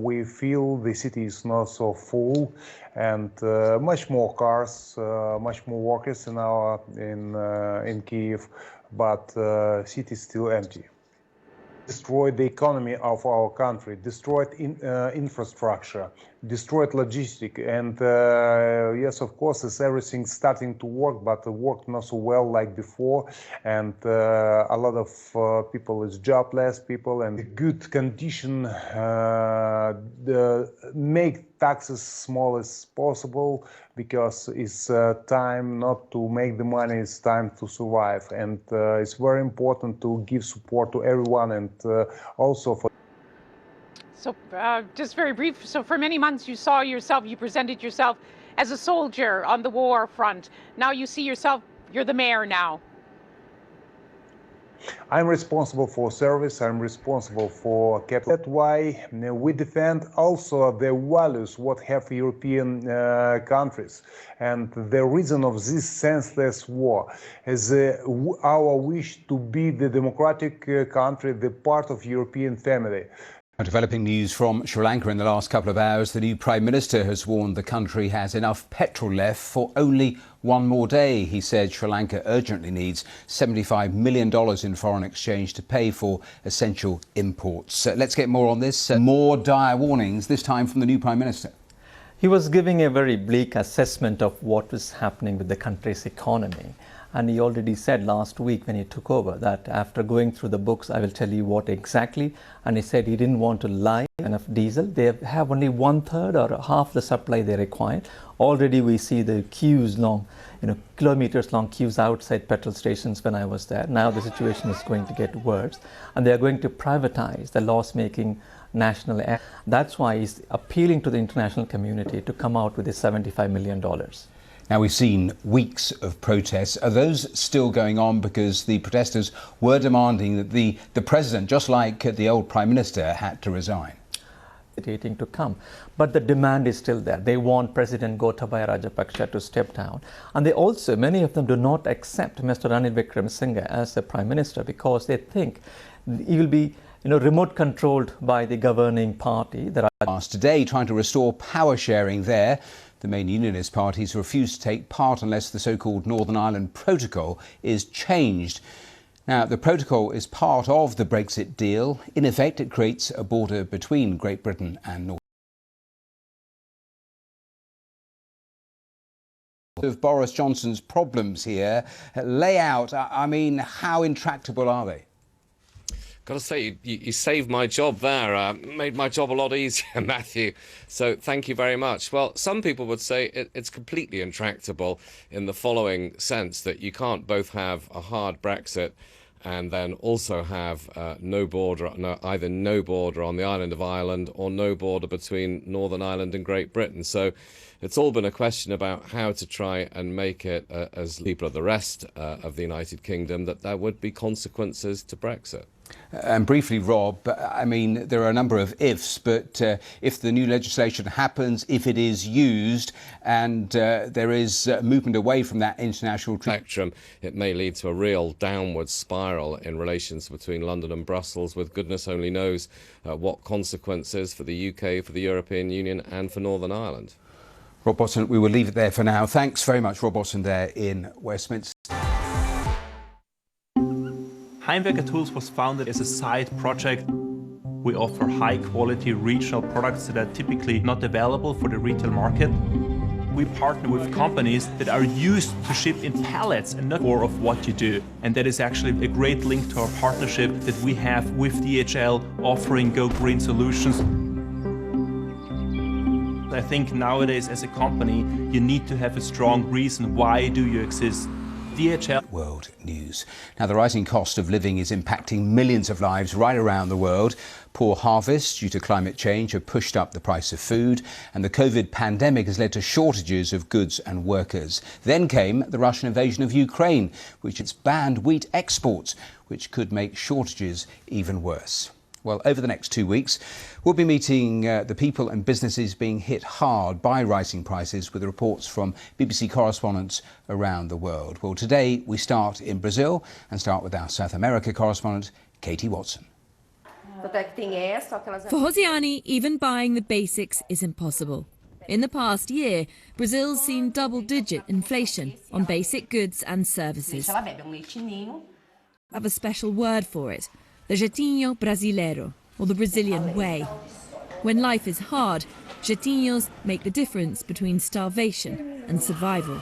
we feel the city is not so full, and much more cars, much more workers in Kiev, but city is still empty. Destroyed the economy of our country, destroyed infrastructure, destroyed logistics, and yes, of course, is everything starting to work, but it worked not so well like before, and a lot of people is jobless people, and good condition make taxes small as possible, because it's time not to make the money, it's time to survive, and it's very important to give support to everyone, and also for. So just very brief, so for many months you saw yourself, you presented yourself as a soldier on the war front. Now you see yourself, you're the mayor now. I'm responsible for service, I'm responsible for capital. That's why we defend also the values what have European countries. And the reason of this senseless war is our wish to be the democratic country, the part of European family. Developing news from Sri Lanka in the last couple of hours. The new Prime Minister has warned the country has enough petrol left for only one more day. He said Sri Lanka urgently needs $75 million in foreign exchange to pay for essential imports. Let's get more on this. More dire warnings, this time from the new Prime Minister. He was giving a very bleak assessment of what was happening with the country's economy. And he already said last week when he took over that after going through the books, I will tell you what exactly. And he said he didn't want to lie. Enough diesel. They have only 1/3 or half the supply they required. Already we see the queues long, kilometers long queues outside petrol stations when I was there. Now the situation is going to get worse. And they are going to privatize the loss-making national air. That's why he's appealing to the international community to come out with the $75 million. Now, we've seen weeks of protests. Are those still going on? Because the protesters were demanding that the president, just like the old Prime Minister, had to resign. To come, but the demand is still there. They want President Gotabaya Rajapaksa to step down, and they also, many of them do not accept Mr. Ranil Wickremesinghe as the Prime Minister because they think he will be remote controlled by the governing party. Today, trying to restore power sharing there. The main unionist parties refuse to take part unless the so-called Northern Ireland Protocol is changed. Now, the protocol is part of the Brexit deal. In effect, it creates a border between Great Britain and Northern Ireland. Of Boris Johnson's problems here, lay out, I mean, how intractable are they? Got to say, you saved my job there, made my job a lot easier, Matthew. So thank you very much. Well, some people would say it's completely intractable in the following sense, that you can't both have a hard Brexit and then also have no border on the island of Ireland, or no border between Northern Ireland and Great Britain. So it's all been a question about how to try and make it, as people of the rest of the United Kingdom, that there would be consequences to Brexit. And briefly, Rob, I mean, there are a number of ifs, but if the new legislation happens, if it is used, and there is movement away from that international spectrum, it may lead to a real downward spiral in relations between London and Brussels, with goodness only knows what consequences for the UK, for the European Union and for Northern Ireland. Rob Botton, we will leave it there for now. Thanks very much, Rob Botton, there in Westminster. Heimwerker Tools was founded as a side project. We offer high-quality regional products that are typically not available for the retail market. We partner with companies that are used to ship in pallets and not more of what you do. And that is actually a great link to our partnership that we have with DHL, offering Go Green solutions. I think nowadays as a company, you need to have a strong reason why do you exist. DHL. World News. Now, the rising cost of living is impacting millions of lives right around the world. Poor harvests due to climate change have pushed up the price of food, and the COVID pandemic has led to shortages of goods and workers. Then came the Russian invasion of Ukraine, which has banned wheat exports, which could make shortages even worse. Well, over the next 2 weeks, we'll be meeting the people and businesses being hit hard by rising prices with reports from BBC correspondents around the world. Well, today we start in Brazil and start with our South America correspondent, Katie Watson. For Hosiani, even buying the basics is impossible. In the past year, Brazil's seen double-digit inflation on basic goods and services. I have a special word for it. The jeitinho brasileiro, or the Brazilian way. When life is hard, jeitinhos make the difference between starvation and survival.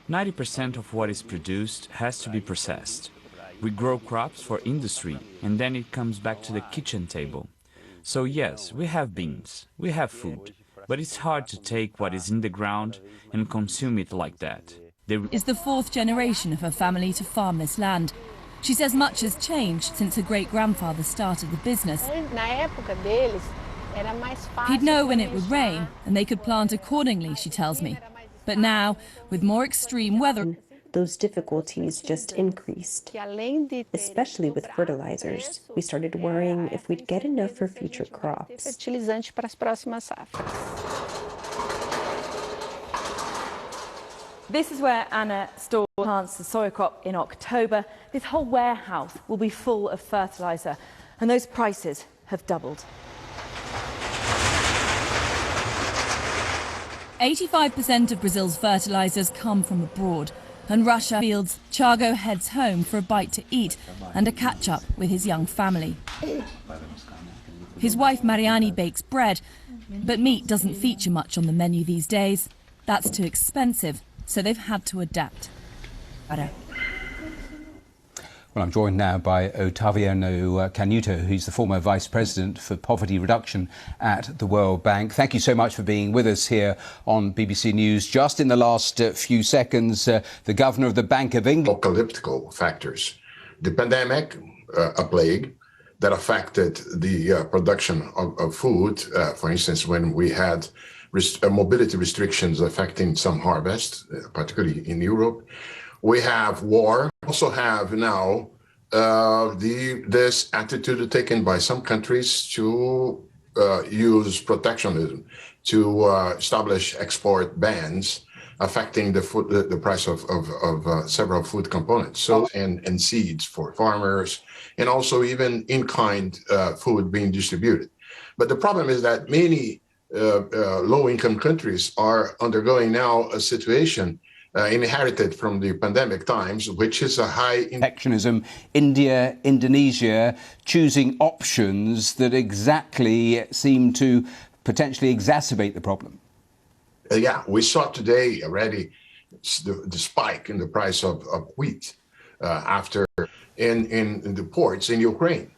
90% of what is produced has to be processed. We grow crops for industry, and then it comes back to the kitchen table. So yes, we have beans, we have food, but it's hard to take what is in the ground and consume it like that. Is the fourth generation of her family to farm this land. She says much has changed since her great-grandfather started the business. He'd know when it would rain, and they could plant accordingly, she tells me. But now, with more extreme weather, those difficulties just increased, especially with fertilizers. We started worrying if we'd get enough for future crops. This is where Anna plants the soy crop in October. This whole warehouse will be full of fertilizer, and those prices have doubled. 85% of Brazil's fertilizers come from abroad, and Russia fields. Thiago heads home for a bite to eat and a catch-up with his young family. His wife Mariani bakes bread, but meat doesn't feature much on the menu these days. That's too expensive, so they've had to adapt. Well, I'm joined now by Ottaviano Canuto, who's the former Vice President for Poverty Reduction at the World Bank. Thank you so much for being with us here on BBC News. Just in the last few seconds, the Governor of the Bank of England... Apocalyptical factors. The pandemic, a plague that affected the production of food, for instance, when we had mobility restrictions affecting some harvest, particularly in Europe. We have war. We also have now this attitude taken by some countries to use protectionism, to establish export bans affecting the price of several food components, so and seeds for farmers, and also even in-kind food being distributed. But the problem is that many low-income countries are undergoing now a situation inherited from the pandemic times, which is a high protectionism. India, Indonesia, choosing options that exactly seem to potentially exacerbate the problem. Yeah, we saw today already the spike in the price of wheat after in the ports in Ukraine,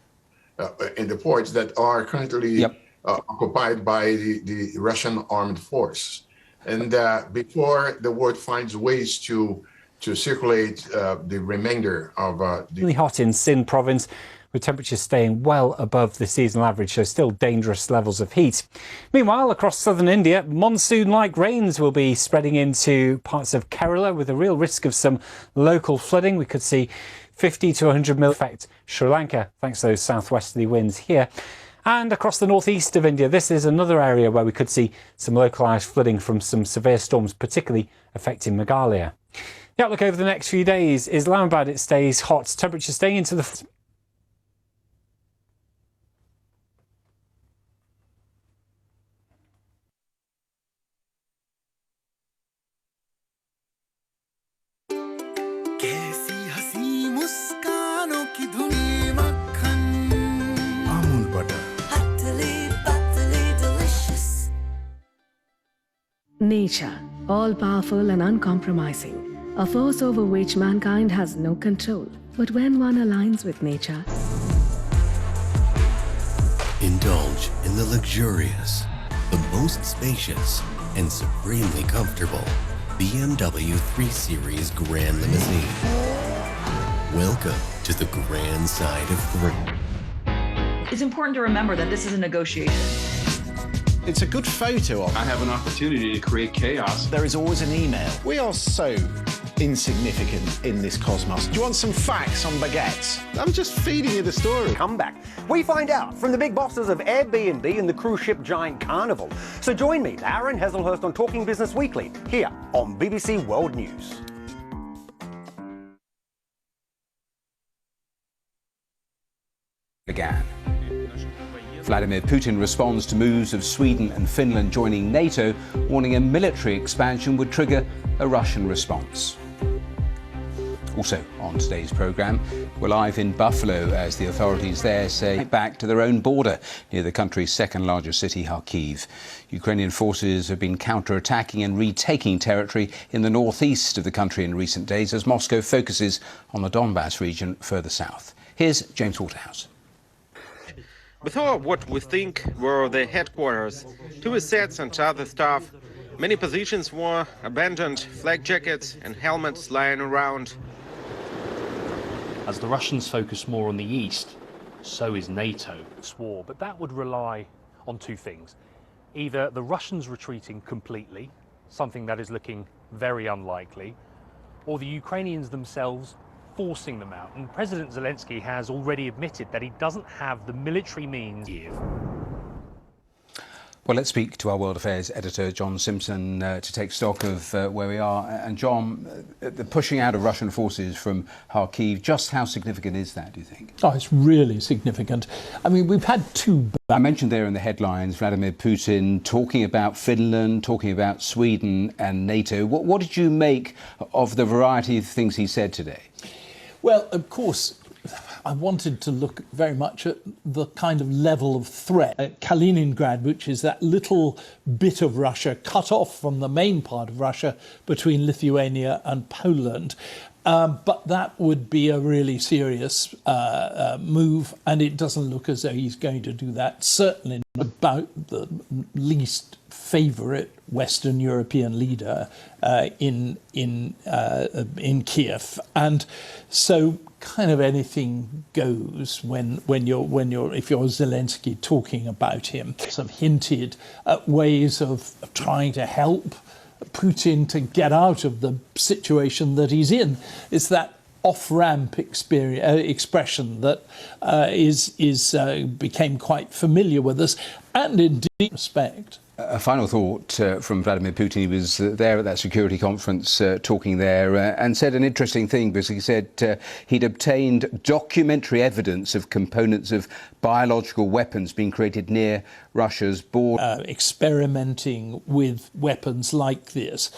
in the ports that are currently occupied by the Russian armed force. And before the world finds ways to circulate the remainder of really hot in Sindh province, with temperatures staying well above the seasonal average, so still dangerous levels of heat. Meanwhile, across southern India, monsoon-like rains will be spreading into parts of Kerala with a real risk of some local flooding. We could see 50 to 100 mil affect Sri Lanka, thanks to those southwesterly winds here. And across the northeast of India, this is another area where we could see some localised flooding from some severe storms, particularly affecting Meghalaya. The outlook over the next few days: Islamabad, it stays hot, temperatures staying into the... Nature, all-powerful and uncompromising, a force over which mankind has no control. But when one aligns with nature, indulge in the luxurious, the most spacious, and supremely comfortable BMW 3 Series Grand Limousine. Welcome to the grand side of 3. It's important to remember that this is a negotiation. It's a good photo of. I have an opportunity to create chaos. There is always an email. We are so insignificant in this cosmos. Do you want some facts on baguettes? I'm just feeding you the story. Come back. We find out from the big bosses of Airbnb and the cruise ship giant Carnival. So join me, Aaron Heselhurst, on Talking Business Weekly, here on BBC World News. Began. Vladimir Putin responds to moves of Sweden and Finland joining NATO, warning a military expansion would trigger a Russian response. Also on today's programme, we're live in Buffalo as the authorities there say back to their own border near the country's second largest city, Kharkiv. Ukrainian forces have been counter-attacking and retaking territory in the northeast of the country in recent days as Moscow focuses on the Donbass region further south. Here's James Waterhouse. Before what we think were the headquarters, TV sets and other stuff, many positions were abandoned, flak jackets and helmets lying around. As the Russians focus more on the east, so is NATO. War, but that would rely on two things. Either the Russians retreating completely, something that is looking very unlikely, or the Ukrainians themselves forcing them out. And President Zelensky has already admitted that he doesn't have the military means. Well, let's speak to our World Affairs editor, John Simpson, to take stock of where we are. And John, the pushing out of Russian forces from Kharkiv, just how significant is that, do you think? Oh, it's really significant. I mean, we've had two... I mentioned there in the headlines, Vladimir Putin talking about Finland, talking about Sweden and NATO. What did you make of the variety of things he said today? Well, of course, I wanted to look very much at the kind of level of threat. Kaliningrad, which is that little bit of Russia cut off from the main part of Russia between Lithuania and Poland. But that would be a really serious move, and it doesn't look as though he's going to do that. Certainly not about the least favourite Western European leader in Kiev, and so kind of anything goes when you're if you're Zelensky talking about him. Some hinted at ways of trying to help Putin to get out of the situation that he's in. It's that off-ramp expression that became quite familiar with us, and in deep respect. A final thought from Vladimir Putin. He was there at that security conference talking there and said an interesting thing, because he said he'd obtained documentary evidence of components of biological weapons being created near Russia's border. Experimenting with weapons like this.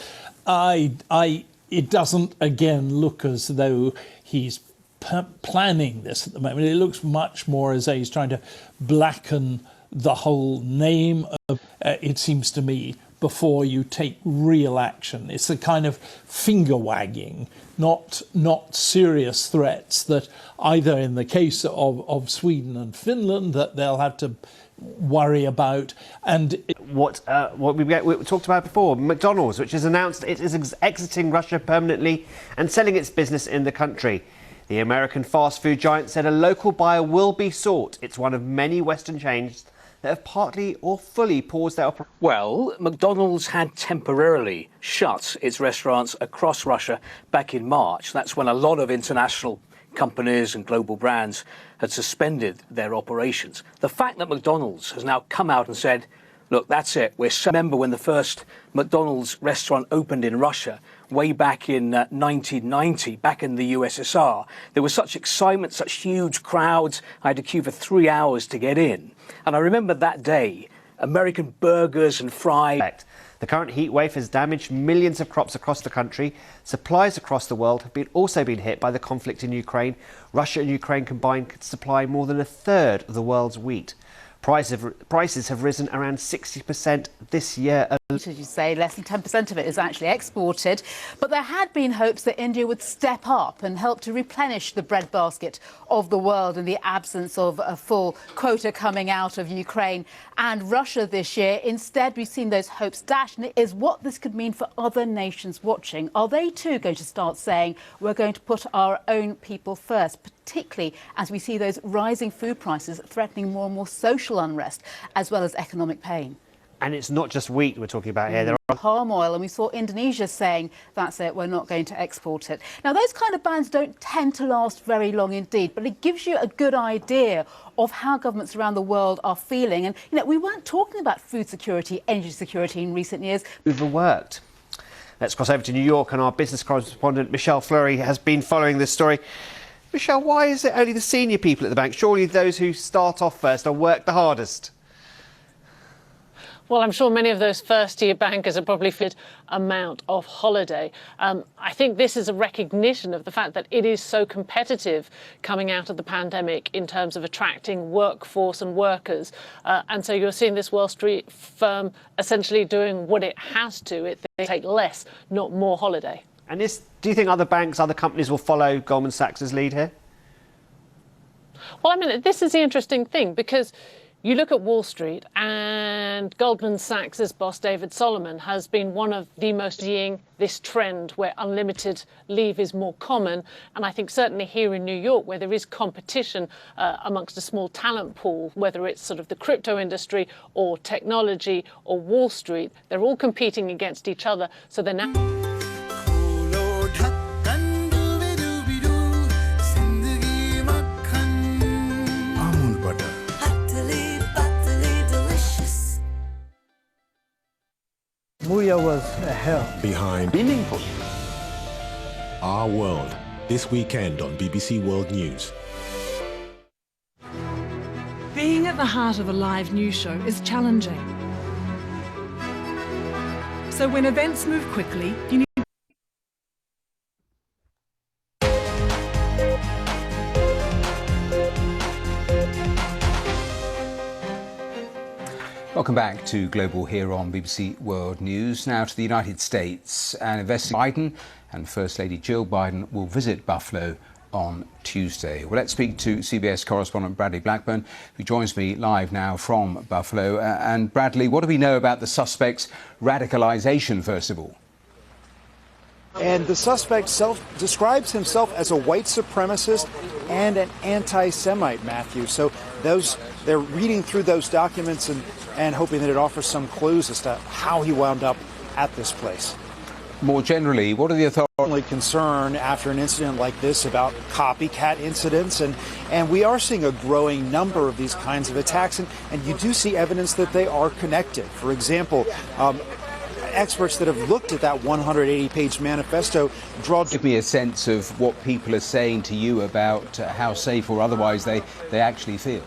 It doesn't, again, look as though he's planning this at the moment. It looks much more as though he's trying to blacken the whole name of, it seems to me, before you take real action. It's the kind of finger wagging, not serious threats that either in the case of Sweden and Finland that they'll have to worry about. And what we talked about before, McDonald's, which has announced it is exiting Russia permanently and selling its business in the country. The American fast food giant said a local buyer will be sought. It's one of many Western chains that have partly or fully paused their operations. Well, McDonald's had temporarily shut its restaurants across Russia back in March. That's when a lot of international companies and global brands had suspended their operations. The fact that McDonald's has now come out and said, look, that's it. Remember when the first McDonald's restaurant opened in Russia way back in 1990, back in the USSR. There was such excitement, such huge crowds. I had to queue for 3 hours to get in. And I remember that day, American burgers and fries. The current heat wave has damaged millions of crops across the country. Supplies across the world have also been hit by the conflict in Ukraine. Russia and Ukraine combined could supply more than a third of the world's wheat. Prices have risen around 60% this year. As you say, less than 10% of it is actually exported. But there had been hopes that India would step up and help to replenish the breadbasket of the world in the absence of a full quota coming out of Ukraine and Russia this year. Instead, we've seen those hopes dashed. And it is what this could mean for other nations watching. Are they too going to start saying we're going to put our own people first, particularly as we see those rising food prices threatening more and more social unrest as well as economic pain? And it's not just wheat we're talking about here. There are palm oil, and we saw Indonesia saying, that's it, we're not going to export it. Now, those kind of bans don't tend to last very long indeed, but it gives you a good idea of how governments around the world are feeling. And, you know, we weren't talking about food security, energy security in recent years. Overworked. Let's cross over to New York, and our business correspondent, Michelle Fleury, has been following this story. Michelle, why is it only the senior people at the bank? Surely those who start off first are work the hardest. Well, I'm sure many of those first-year bankers are probably fit amount of holiday. I think this is a recognition of the fact that it is so competitive coming out of the pandemic in terms of attracting workforce and workers. And so you're seeing this Wall Street firm essentially doing what it has to. They take less, not more holiday. And do you think other banks, other companies will follow Goldman Sachs' lead here? Well, I mean, this is the interesting thing, because you look at Wall Street, and Goldman Sachs' boss, David Solomon, has been one of the most seeing this trend where unlimited leave is more common. And I think certainly here in New York, where there is competition amongst a small talent pool, whether it's sort of the crypto industry or technology or Wall Street, they're all competing against each other. So they're now... Muya was a hell. Behind meaningful. Our World, this weekend on BBC World News. Being at the heart of a live news show is challenging. So when events move quickly, you need Welcome back to Global here on BBC World News. Now to the United States. An investigation Biden and First Lady Jill Biden will visit Buffalo on Tuesday. Well, let's speak to CBS correspondent Bradley Blackburn, who joins me live now from Buffalo. And Bradley, what do we know about the suspect's radicalization, first of all? And the suspect describes himself as a white supremacist and an anti-Semite, Matthew. So they're reading through those documents and hoping that it offers some clues as to how he wound up at this place. More generally, what are the authorities concerned after an incident like this about copycat incidents? And we are seeing a growing number of these kinds of attacks, and you do see evidence that they are connected. For example, experts that have looked at that 180-page manifesto give me a sense of what people are saying to you about how safe or otherwise they actually feel.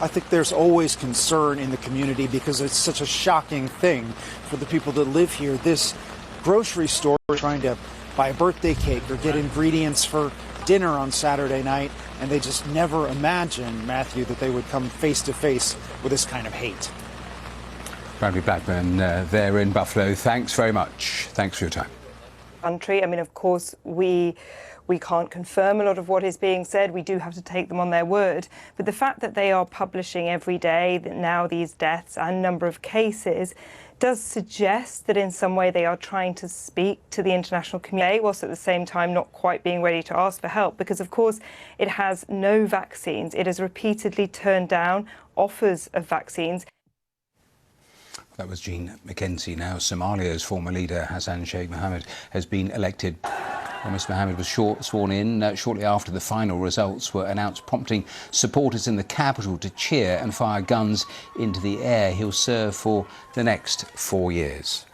I think there's always concern in the community because it's such a shocking thing for the people that live here. This grocery store trying to buy a birthday cake or get ingredients for dinner on Saturday night, and they just never imagined, Matthew, that they would come face to face with this kind of hate. Bradley Blackburn there in Buffalo. Thanks very much. Thanks for your time. Country. I mean, of course, we can't confirm a lot of what is being said. We do have to take them on their word. But the fact that they are publishing every day that now these deaths and number of cases does suggest that in some way they are trying to speak to the international community, whilst at the same time not quite being ready to ask for help, because of course it has no vaccines. It has repeatedly turned down offers of vaccines. That was Jean McKenzie. Now, Somalia's former leader, Hassan Sheikh Mohammed, has been elected. Well, Mr Mohammed was sworn in shortly after the final results were announced, prompting supporters in the capital to cheer and fire guns into the air. He'll serve for the next 4 years.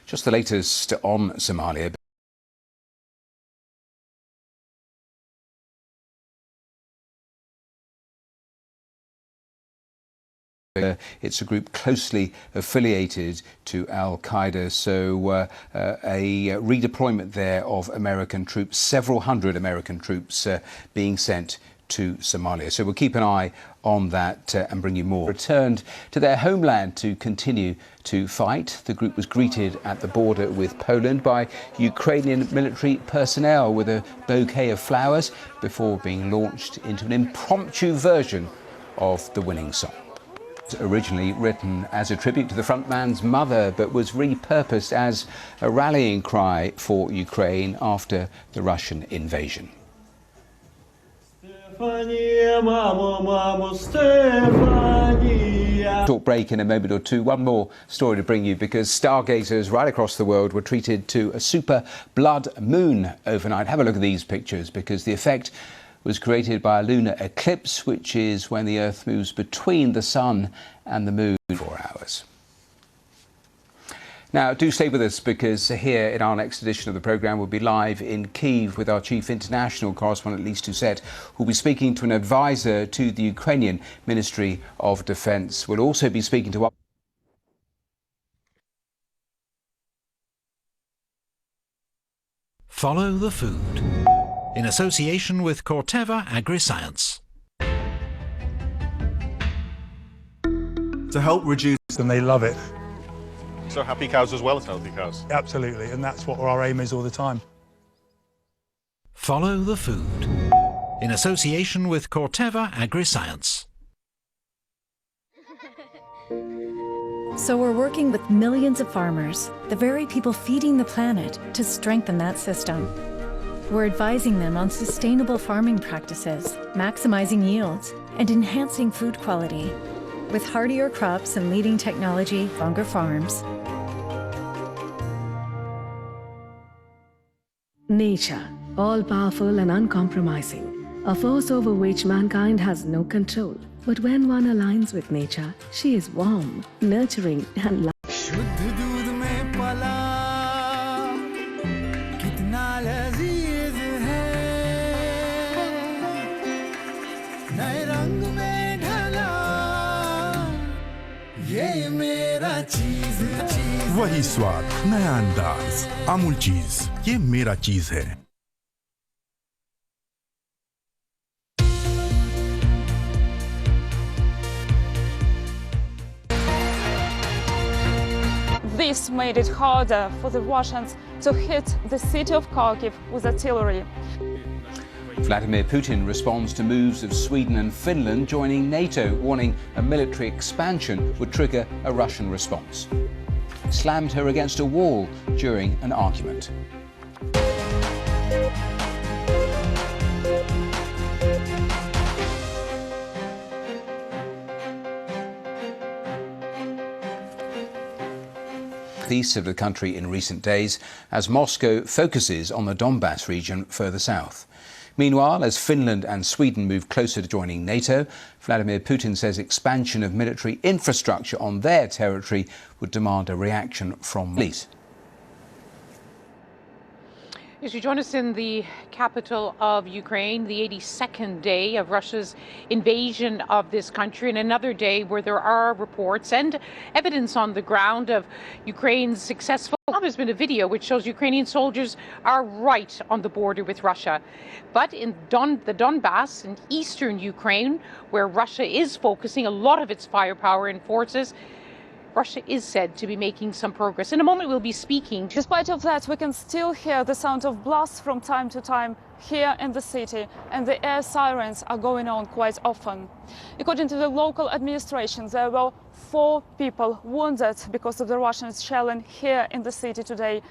Just the latest on Somalia. It's a group closely affiliated to al-Qaeda, so a redeployment there of American troops, several hundred American troops being sent to Somalia. So we'll keep an eye on that and bring you more. Returned to their homeland to continue to fight. The group was greeted at the border with Poland by Ukrainian military personnel with a bouquet of flowers before being launched into an impromptu version of the winning song. Originally written as a tribute to the frontman's mother, but was repurposed as a rallying cry for Ukraine after the Russian invasion. Short break in a moment or two. One more story to bring you, because stargazers right across the world were treated to a super blood moon overnight. Have a look at these pictures, because the effect was created by a lunar eclipse, which is when the Earth moves between the sun and the moon for 4 hours. Now, do stay with us, because here in our next edition of the programme we'll be live in Kyiv with our chief international correspondent, Lise Doucette, who'll be speaking to an advisor to the Ukrainian Ministry of Defence. We'll also be speaking to Follow the food, in association with Corteva Agri-Science. To help reduce, and they love it. So happy cows as well as healthy cows? Absolutely, and that's what our aim is all the time. Follow the food, in association with Corteva Agri-Science. So we're working with millions of farmers, the very people feeding the planet, to strengthen that system. We're advising them on sustainable farming practices, maximizing yields, and enhancing food quality. With hardier crops and leading technology, longer farms. Nature, all-powerful and uncompromising, a force over which mankind has no control. But when one aligns with nature, she is warm, nurturing and loving. वही स्वाद, नया अंदाज, अमूल चीज, ये मेरा चीज है। This made it harder for the Russians to hit the city of Kharkiv with artillery. Vladimir Putin responds to moves of Sweden and Finland joining NATO, warning a military expansion would trigger a Russian response. Slammed her against a wall during an argument. East of the country in recent days as Moscow focuses on the Donbass region further south. Meanwhile, as Finland and Sweden move closer to joining NATO, Vladimir Putin says expansion of military infrastructure on their territory would demand a reaction from police. As you join us in the capital of Ukraine, the 82nd day of Russia's invasion of this country, and another day where there are reports and evidence on the ground of Ukraine's successful. There's been a video which shows Ukrainian soldiers are right on the border with Russia. But in the Donbass in eastern Ukraine, where Russia is focusing a lot of its firepower and forces, Russia is said to be making some progress. In a moment, we'll be speaking. Despite of that, we can still hear the sound of blasts from time to time here in the city, and the air sirens are going on quite often. According to the local administration, there were 4 people wounded because of the Russian shelling here in the city today.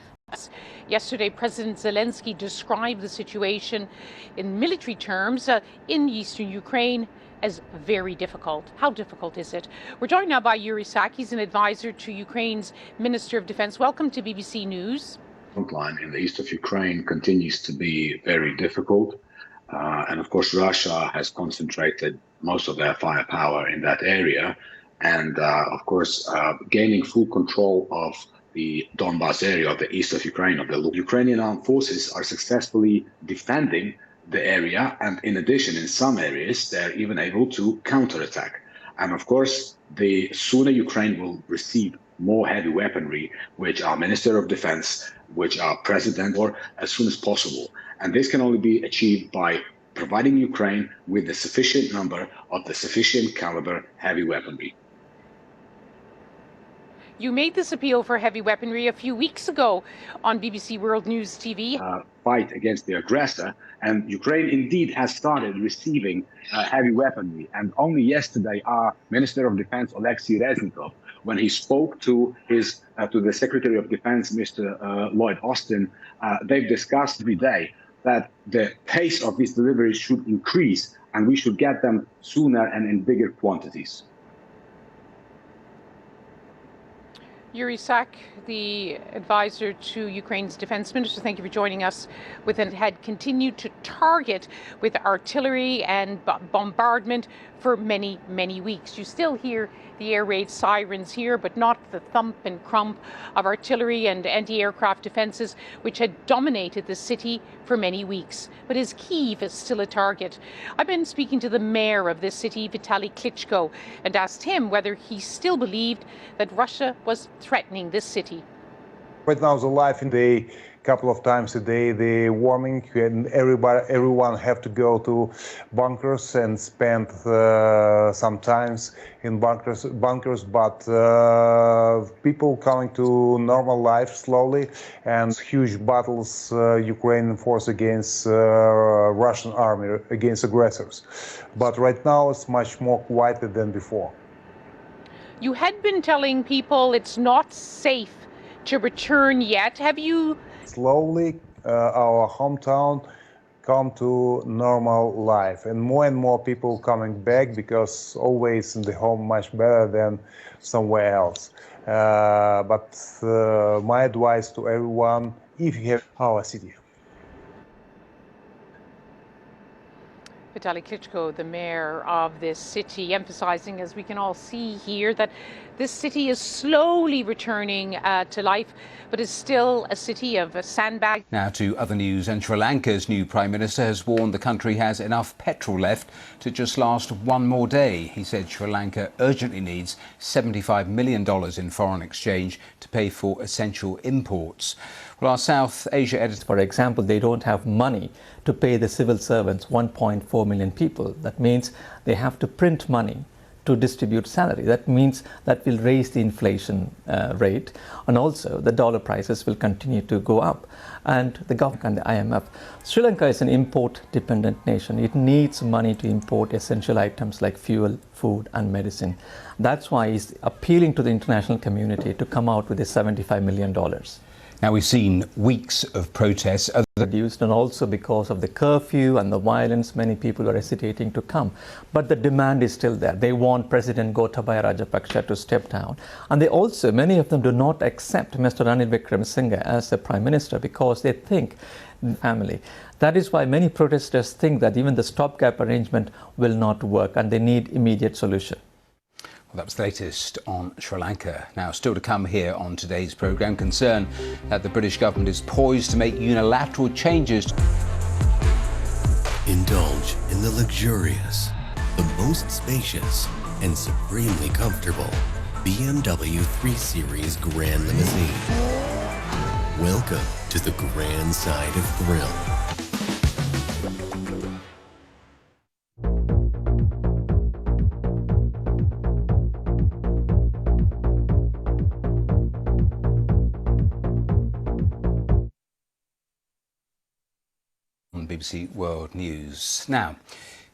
Yesterday, President Zelensky described the situation in military terms in eastern Ukraine as very difficult. How difficult is it? We're joined now by Yuri Sak. He's an advisor to Ukraine's Minister of Defence. Welcome to BBC News. Front line in the east of Ukraine continues to be very difficult. And of course, Russia has concentrated most of their firepower in that area. And of course, gaining full control of the Donbass area of the east of Ukraine, of the Ukrainian armed forces are successfully defending the area, and in addition, in some areas, they're even able to counterattack. And of course, the sooner Ukraine will receive more heavy weaponry, which our Minister of Defense, which our President, or as soon as possible. And this can only be achieved by providing Ukraine with the sufficient number of the sufficient caliber heavy weaponry. You made this appeal for heavy weaponry a few weeks ago on BBC World News TV. Fight against the aggressor, and Ukraine indeed has started receiving heavy weaponry. And only yesterday, our Minister of Defense, Oleksiy Reznikov, when he spoke to the Secretary of Defense, Mr. Lloyd Austin, they've discussed every day that the pace of these deliveries should increase, and we should get them sooner and in bigger quantities. Yuri Sak, the advisor to Ukraine's defense minister, thank you for joining us. With it had continued to target with artillery and bombardment for many, many weeks. You still hear the air raid sirens here, but not the thump and crump of artillery and anti-aircraft defenses, which had dominated the city for many weeks. But is Kyiv still a target? I've been speaking to the mayor of this city, Vitaly Klitschko, and asked him whether he still believed that Russia was threatening this city. Right now, the life in the couple of times a day, the warming, and everyone have to go to bunkers and spend some times in bunkers. But people coming to normal life slowly, and huge battles Ukraine force against Russian army, against aggressors. But right now it's much more quieter than before. You had been telling people it's not safe to return yet. Have you? Slowly, our hometown come to normal life, and more people coming back, because always in the home much better than somewhere else. But my advice to everyone, if you have our city. Vitaly Klitschko, the mayor of this city, emphasizing, as we can all see here, that this city is slowly returning to life, but is still a city of a sandbag. Now to other news, and Sri Lanka's new Prime Minister has warned the country has enough petrol left to just last one more day. He said Sri Lanka urgently needs $75 million in foreign exchange to pay for essential imports. Well, our South Asia editor... For example, they don't have money to pay the civil servants, 1.4 million people. That means they have to print money to distribute salary. That means that will raise the inflation rate, and also the dollar prices will continue to go up. And the government and the IMF. Sri Lanka is an import-dependent nation. It needs money to import essential items like fuel, food and medicine. That's why it's appealing to the international community to come out with the $75 million. Now, we've seen weeks of protests. Reduced, and also because of the curfew and the violence, many people are hesitating to come. But the demand is still there. They want President Gotabaya Rajapaksa to step down. And they also, many of them do not accept Mr. Ranil Wickremesinghe as the Prime Minister because they think family. That is why many protesters think that even the stopgap arrangement will not work, and they need immediate solution. Well, that was the latest on Sri Lanka. Now, still to come here on today's programme, concern that the British government is poised to make unilateral changes. Indulge in the luxurious, the most spacious, and supremely comfortable BMW 3 Series Grand Limousine. Welcome to the grand side of thrill. BBC World News. Now,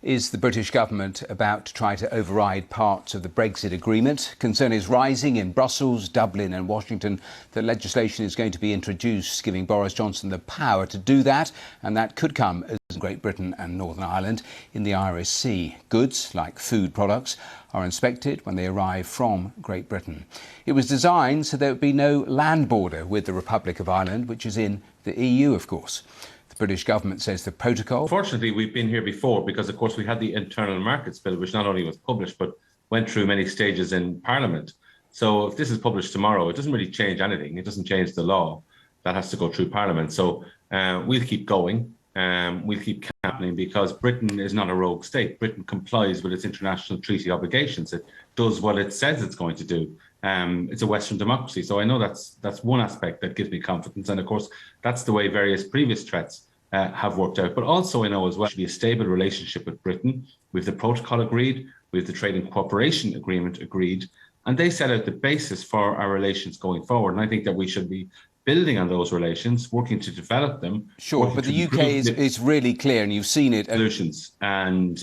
is the British government about to try to override parts of the Brexit agreement? Concern is rising in Brussels, Dublin and Washington that legislation is going to be introduced giving Boris Johnson the power to do that, and that could come as Great Britain and Northern Ireland in the Irish Sea. Goods, like food products, are inspected when they arrive from Great Britain. It was designed so there would be no land border with the Republic of Ireland, which is in the EU, of course. The British government says the protocol... Fortunately, we've been here before because, of course, we had the Internal Markets Bill, which not only was published, but went through many stages in Parliament. So if this is published tomorrow, it doesn't really change anything. It doesn't change the law. That has to go through Parliament. So we'll keep going. We'll keep happening because Britain is not a rogue state. Britain complies with its international treaty obligations. It does what it says it's going to do. It's a Western democracy. So I know that's one aspect that gives me confidence. And of course, that's the way various previous threats have worked out. But also I know as well, be a stable relationship with Britain. We have the protocol agreed, we have the trade and cooperation agreement agreed, and they set out the basis for our relations going forward. And I think that we should be building on those relations, working to develop them. Sure, but the UK is really clear, and you've seen it. Solutions, and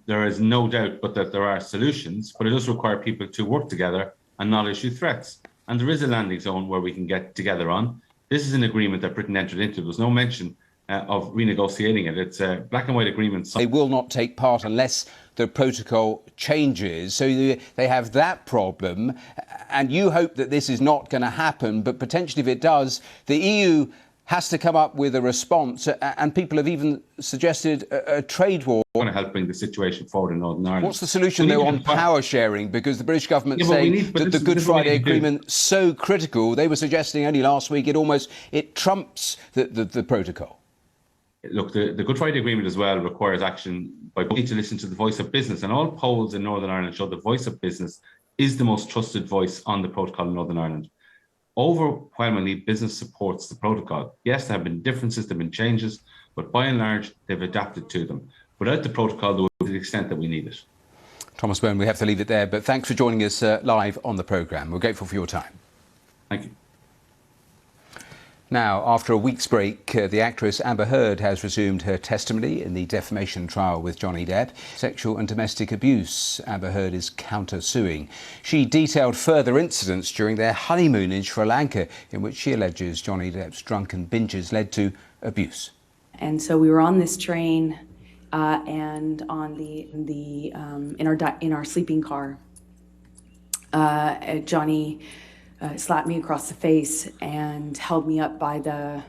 there is no doubt but that there are solutions, but it does require people to work together and not issue threats. And there is a landing zone where we can get together on. This is an agreement that Britain entered into. There was no mention of renegotiating it. It's a black and white agreement. They will not take part unless the protocol changes. So they have that problem. And you hope that this is not going to happen. But potentially, if it does, the EU has to come up with a response. And people have even suggested a trade war. Going to help bring the situation forward in Northern Ireland. What's the solution, though, on power sharing? Because the British government saying that the Good Friday Agreement so critical. They were suggesting only last week it trumps the protocol. Look, the Good Friday Agreement as well requires action by both to listen to the voice of business, and all polls in Northern Ireland show the voice of business is the most trusted voice on the protocol in Northern Ireland. Overwhelmingly, business supports the protocol. Yes, there have been differences, there have been changes, but by and large, they've adapted to them. Without the protocol, to the extent that we need it. Thomas Byrne, we have to leave it there, but thanks for joining us live on the programme. We're grateful for your time. Thank you. Now, after a week's break, the actress Amber Heard has resumed her testimony in the defamation trial with Johnny Depp. Sexual and domestic abuse. Amber Heard is counter-suing. She detailed further incidents during their honeymoon in Sri Lanka, in which she alleges Johnny Depp's drunken binges led to abuse. And so we were on this train and on in our sleeping car. Johnny slapped me across the face and held me up by kind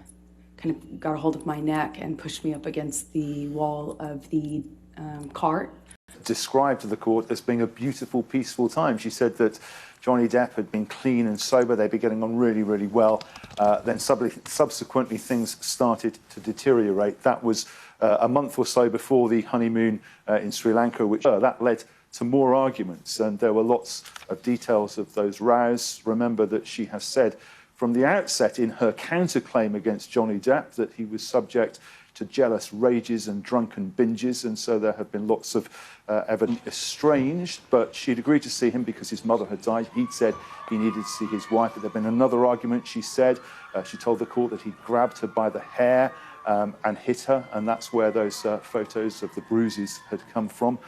of got a hold of my neck and pushed me up against the wall of the cart. Described to the court as being a beautiful, peaceful time. She said that Johnny Depp had been clean and sober. They'd been getting on really, really well. Then subsequently things started to deteriorate. That was a month or so before the honeymoon in Sri Lanka, which that led to more arguments, and there were lots of details of those rows. Remember that she has said from the outset in her counterclaim against Johnny Depp that he was subject to jealous rages and drunken binges, and so there have been lots of evidence estranged, but she'd agreed to see him because his mother had died. He'd said he needed to see his wife, but there'd been another argument. She said, she told the court that he grabbed her by the hair and hit her, and that's where those photos of the bruises had come from.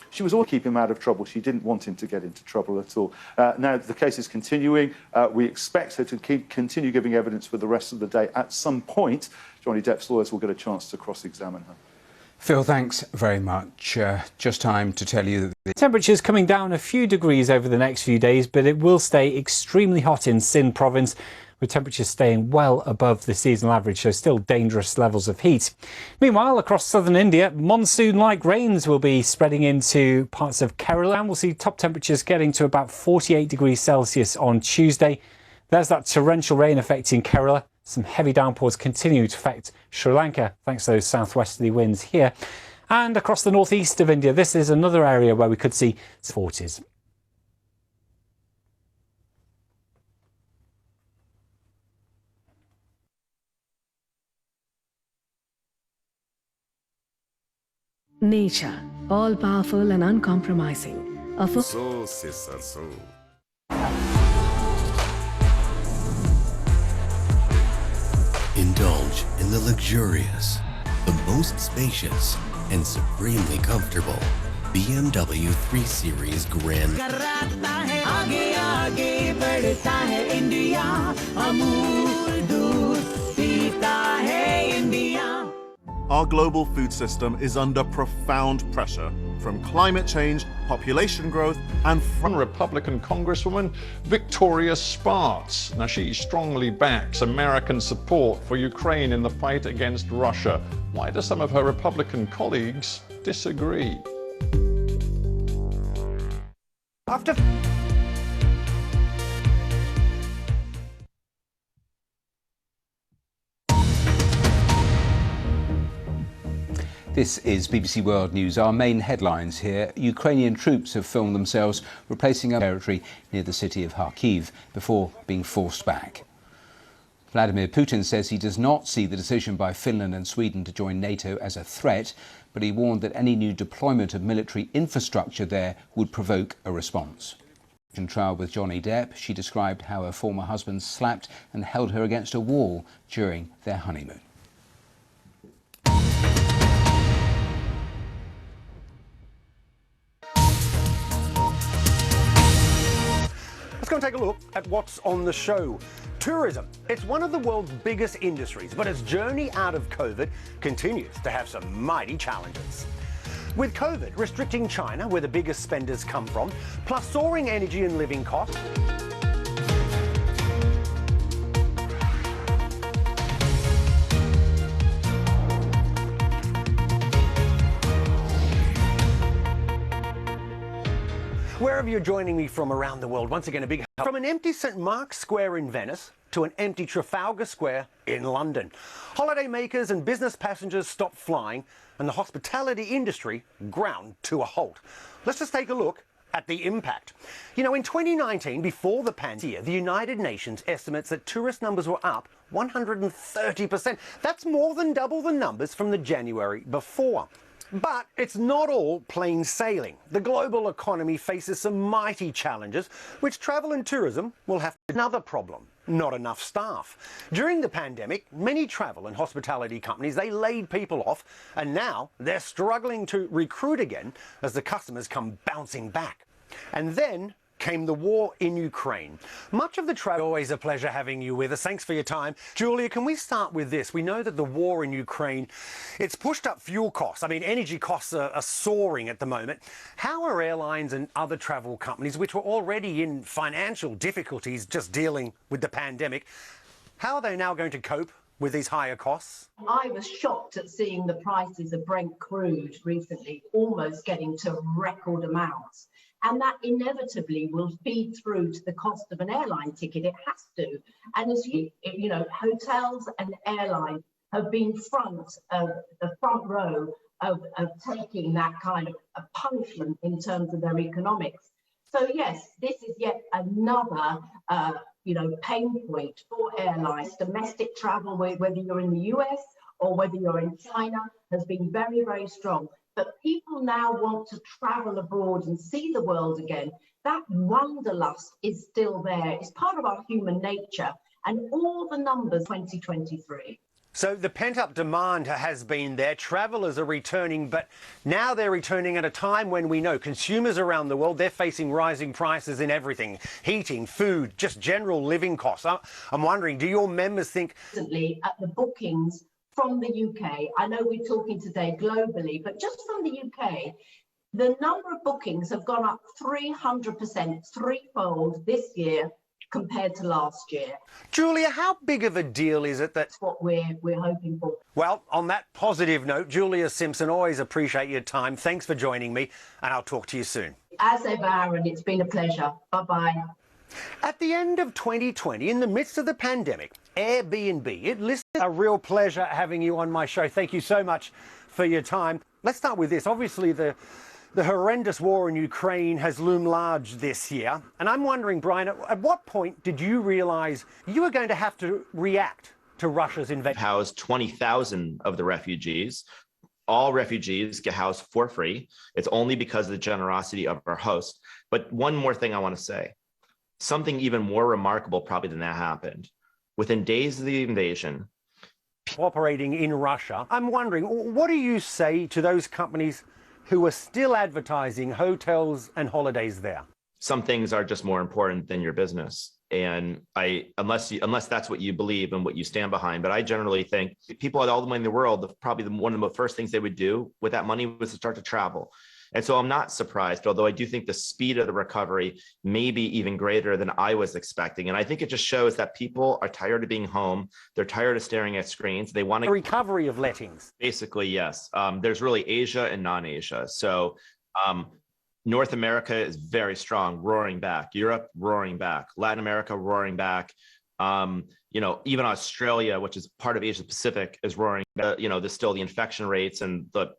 She was all keeping him out of trouble. She didn't want him to get into trouble at all. Now, the case is continuing. We expect her to continue giving evidence for the rest of the day. At some point, Johnny Depp's lawyers will get a chance to cross-examine her. Phil, thanks very much. Just time to tell you that the temperature's coming down a few degrees over the next few days, but it will stay extremely hot in Sindh province, with temperatures staying well above the seasonal average, so still dangerous levels of heat. Meanwhile, across southern India, monsoon-like rains will be spreading into parts of Kerala, and we'll see top temperatures getting to about 48 degrees Celsius on Tuesday. There's that torrential rain affecting Kerala. Some heavy downpours continue to affect Sri Lanka, thanks to those southwesterly winds here. And across the northeast of India, this is another area where we could see 40s. Nature, all-powerful and uncompromising. Indulge in the luxurious, the most spacious, and supremely comfortable BMW 3 Series Grand. Our global food system is under profound pressure from climate change, population growth, and from Republican Congresswoman Victoria Spartz. Now, she strongly backs American support for Ukraine in the fight against Russia. Why do some of her Republican colleagues disagree? After This is BBC World News. Our main headlines here. Ukrainian troops have filmed themselves replacing a territory near the city of Kharkiv before being forced back. Vladimir Putin says he does not see the decision by Finland and Sweden to join NATO as a threat, but he warned that any new deployment of military infrastructure there would provoke a response. In trial with Johnny Depp, she described how her former husband slapped and held her against a wall during their honeymoon. Let's go and take a look at what's on the show. Tourism. It's one of the world's biggest industries, but its journey out of COVID continues to have some mighty challenges. With COVID restricting China, where the biggest spenders come from, plus soaring energy and living costs, wherever you're joining me from around the world, once again a big help. From an empty St Mark's Square in Venice to an empty Trafalgar Square in London. Holiday makers and business passengers stopped flying and the hospitality industry ground to a halt. Let's just take a look at the impact. You know, in 2019, before the pandemic, the United Nations estimates that tourist numbers were up 130%. That's more than double the numbers from the January before. But it's not all plain sailing. The global economy faces some mighty challenges, which travel and tourism will have another problem. Not enough staff. During the pandemic, many travel and hospitality companies, they laid people off, and now they're struggling to recruit again as the customers come bouncing back. And then came the war in Ukraine. Much of the travel, always a pleasure having you with us. Thanks for your time. Julia, can we start with this? We know that the war in Ukraine, it's pushed up fuel costs. I mean, energy costs are soaring at the moment. How are airlines and other travel companies, which were already in financial difficulties just dealing with the pandemic, how are they now going to cope with these higher costs? I was shocked at seeing the prices of Brent crude recently almost getting to record amounts. And that inevitably will feed through to the cost of an airline ticket. It has to. And as you know, hotels and airlines have been the front row of taking that kind of a punishment in terms of their economics. So yes, this is yet another pain point for airlines. Domestic travel, whether you're in the US or whether you're in China, has been very, very strong. But people now want to travel abroad and see the world again. That wanderlust is still there. It's part of our human nature, and all the numbers 2023. So the pent-up demand has been there. Travellers are returning, but now they're returning at a time when we know consumers around the world, they're facing rising prices in everything. Heating, food, just general living costs. I'm wondering, do your members think... Recently, at the bookings from the UK, I know we're talking today globally, but just from the UK, the number of bookings have gone up 300%, threefold this year compared to last year. Julia, how big of a deal is it that... That's what we're hoping for. Well, on that positive note, Julia Simpson, always appreciate your time. Thanks for joining me, and I'll talk to you soon. As ever, Aaron, it's been a pleasure. Bye-bye. At the end of 2020, in the midst of the pandemic, Airbnb, it listed a real pleasure having you on my show. Thank you so much for your time. Let's start with this. Obviously, the horrendous war in Ukraine has loomed large this year. And I'm wondering, Brian, at what point did you realize you were going to have to react to Russia's invasion? Housed 20,000 of the refugees. All refugees get housed for free. It's only because of the generosity of our host. But one more thing I want to say. Something even more remarkable probably than that happened. Within days of the invasion, operating in Russia, I'm wondering, what do you say to those companies who are still advertising hotels and holidays there? Some things are just more important than your business. And unless that's what you believe and what you stand behind, but I generally think people had all the money in the world, probably one of the first things they would do with that money was to start to travel. And so I'm not surprised, although I do think the speed of the recovery may be even greater than I was expecting. And I think it just shows that people are tired of being home. They're tired of staring at screens. They want a recovery of lettings. Basically, yes. There's really Asia and non-Asia. So North America is very strong, roaring back. Europe, roaring back. Latin America, roaring back. You know, even Australia, which is part of Asia Pacific, is roaring. You know, there's still the infection rates and the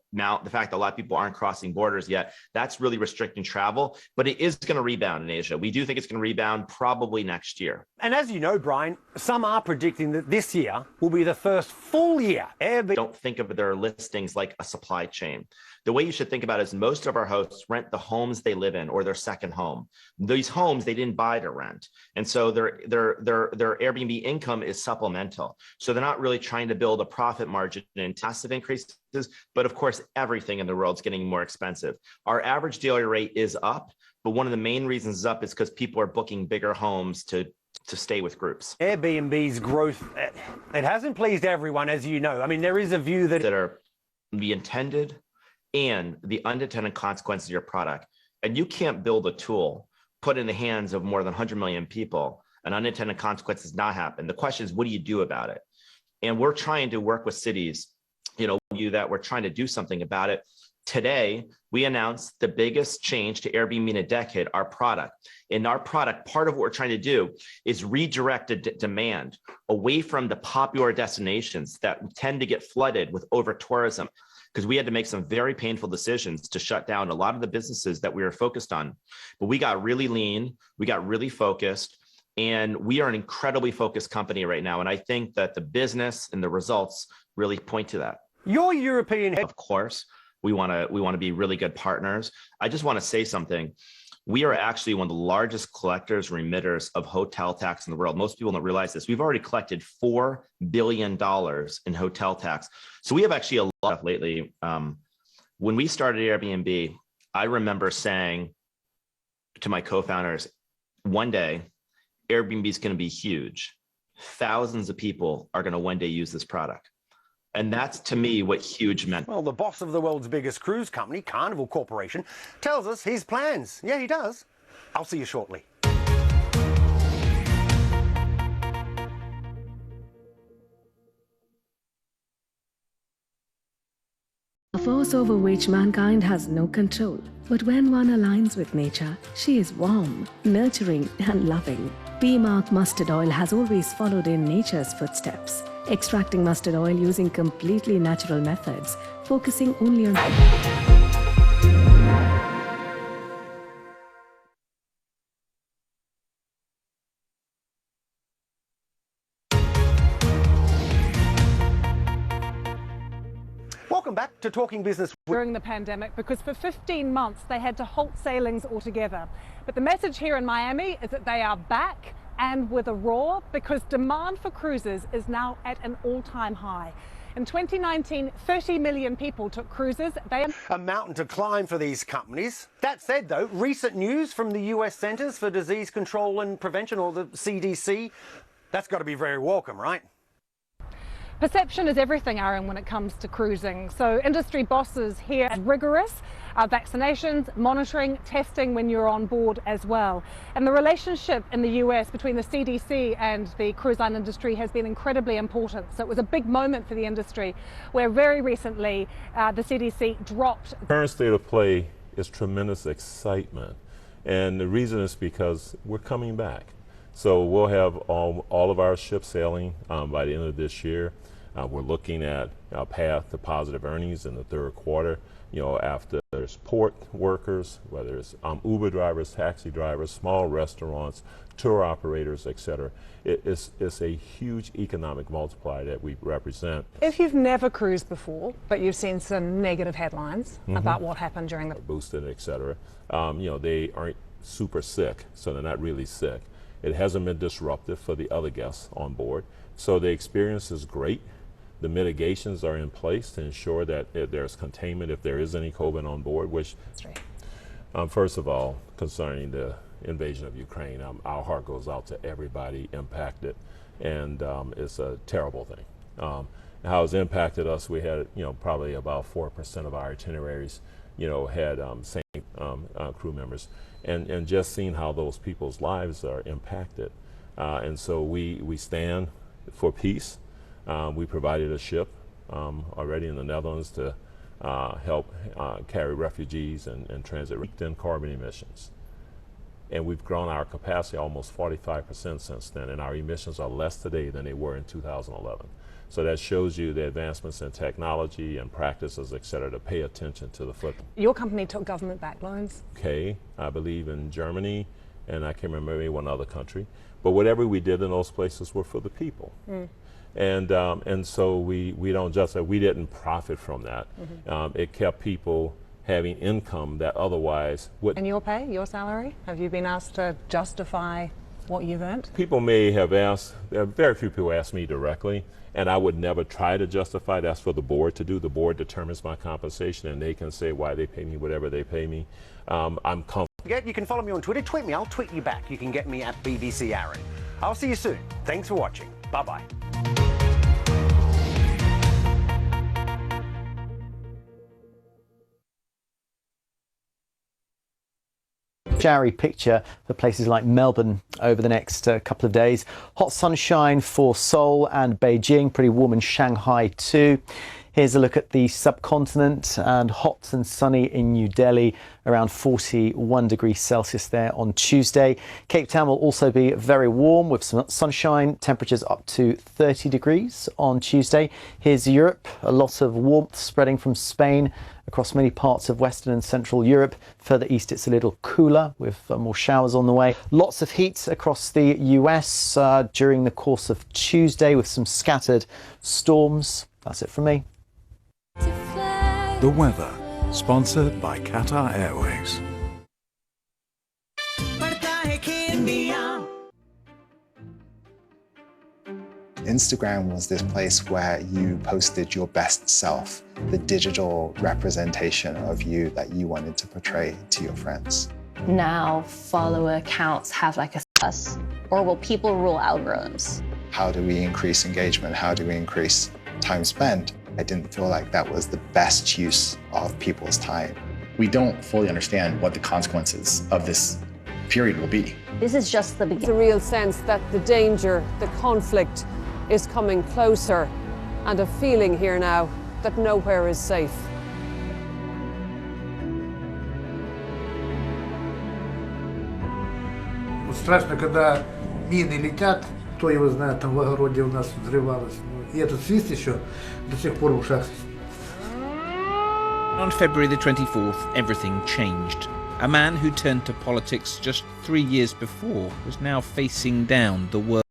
fact that a lot of people aren't crossing borders yet. That's really restricting travel, but it is going to rebound in Asia. We do think it's going to rebound probably next year. And as you know, Brian, some are predicting that this year will be the first full year. Don't think of their listings like a supply chain. The way you should think about it is most of our hosts rent the homes they live in or their second home. These homes they didn't buy to rent. And so their Airbnb income is supplemental. So they're not really trying to build a profit margin in massive increases, but of course, everything in the world is getting more expensive. Our average daily rate is up, but one of the main reasons it's up is because people are booking bigger homes to stay with groups. Airbnb's growth, it hasn't pleased everyone, as you know. I mean, there is a view that are the intended and the unintended consequences of your product. And you can't build a tool, put in the hands of more than 100 million people, and unintended consequences not happen. The question is, what do you do about it? And we're trying to work with cities, you know, that we're trying to do something about it. Today, we announced the biggest change to Airbnb in a decade, our product. In our product, part of what we're trying to do is redirect demand away from the popular destinations that tend to get flooded with over-tourism, because we had to make some very painful decisions to shut down a lot of the businesses that we were focused on. But we got really lean, we got really focused, and we are an incredibly focused company right now. And I think that the business and the results really point to that. Your European, of course, we want to be really good partners. I just want to say something. We are actually one of the largest collectors, remitters of hotel tax in the world. Most people don't realize this. We've already collected $4 billion in hotel tax. So we have actually a lot lately. When we started Airbnb, I remember saying to my co-founders, one day, Airbnb is going to be huge. Thousands of people are going to one day use this product. And that's, to me, what huge meant. Well, the boss of the world's biggest cruise company, Carnival Corporation, tells us his plans. Yeah, he does. I'll see you shortly. A force over which mankind has no control. But when one aligns with nature, she is warm, nurturing, and loving. B-Mark mustard oil has always followed in nature's footsteps, extracting mustard oil using completely natural methods, focusing only on... Welcome back to Talking Business. During the pandemic, because for 15 months they had to halt sailings altogether. But the message here in Miami is that they are back and with a roar, because demand for cruises is now at an all-time high. In 2019, 30 million people took cruises. A mountain to climb for these companies. That said, though, recent news from the US Centers for Disease Control and Prevention, or the CDC, that's got to be very welcome, right? Perception is everything, Aaron, when it comes to cruising. So industry bosses here are rigorous, vaccinations, monitoring, testing when you're on board as well. And the relationship in the US between the CDC and the cruise line industry has been incredibly important. So it was a big moment for the industry, where very recently the CDC dropped. Current state of play is tremendous excitement. And the reason is because we're coming back. So we'll have all of our ships sailing by the end of this year. We're looking at a path to positive earnings in the third quarter. You know, after there's port workers, whether it's Uber drivers, taxi drivers, small restaurants, tour operators, etc. It's a huge economic multiplier that we represent. If you've never cruised before, but you've seen some negative headlines about what happened during the boosted, etc. You know, they aren't super sick, so they're not really sick. It hasn't been disruptive for the other guests on board. So the experience is great. The mitigations are in place to ensure that there's containment if there is any COVID on board, which, first of all, concerning the invasion of Ukraine, our heart goes out to everybody impacted, and it's a terrible thing. How it's impacted us, we had, you know, probably about 4% of our itineraries, you know, had same crew members. And just seeing how those people's lives are impacted. And so we stand for peace. We provided a ship already in the Netherlands to help carry refugees and transit in carbon emissions. and we've grown our capacity almost 45% since then, and our emissions are less today than they were in 2011. So that shows you the advancements in technology and practices, et cetera, to pay attention to the footprint. Your company took government-backed loans. Okay, I believe in Germany, and I can't remember maybe one other country. But whatever we did in those places were for the people. And so we don't just say we didn't profit from that. It kept people having income that otherwise wouldn't. And your pay, your salary? Have you been asked to justify what you've earned? People may have asked, very few people ask me directly, and I would never try to justify. That's for the board to do. The board determines my compensation, and they can say why they pay me whatever they pay me. I'm comfortable. You can follow me on Twitter. Tweet me. I'll tweet you back. You can get me at BBC Aaron. I'll see you soon. Thanks for watching. Bye-bye. Showery picture for places like Melbourne over the next couple of days. Hot sunshine for Seoul and Beijing, pretty warm in Shanghai too. Here's a look at the subcontinent, and hot and sunny in New Delhi, around 41 degrees Celsius there on Tuesday. Cape Town will also be very warm with some sunshine, temperatures up to 30 degrees on Tuesday. Here's Europe, a lot of warmth spreading from Spain across many parts of Western and Central Europe. Further east, it's a little cooler with more showers on the way. Lots of heat across the US during the course of Tuesday with some scattered storms. That's it from me. The weather, sponsored by Qatar Airways. Instagram was this place where you posted your best self, the digital representation of you that you wanted to portray to your friends. Now follower accounts have like a us, or will people rule algorithms? How do we increase engagement? How do we increase time spent? I didn't feel like that was the best use of people's time. We don't fully understand what the consequences of this period will be. This is just the beginning. It's a real sense that the danger, the conflict is coming closer, and a feeling here now that nowhere is safe. Страшно, когда мины летят, кто его знает, там в огороде у нас взрывалось. И этот свист еще до сих пор в ушах. On February the 24th, everything changed. A man who turned to politics just 3 years before was now facing down the world.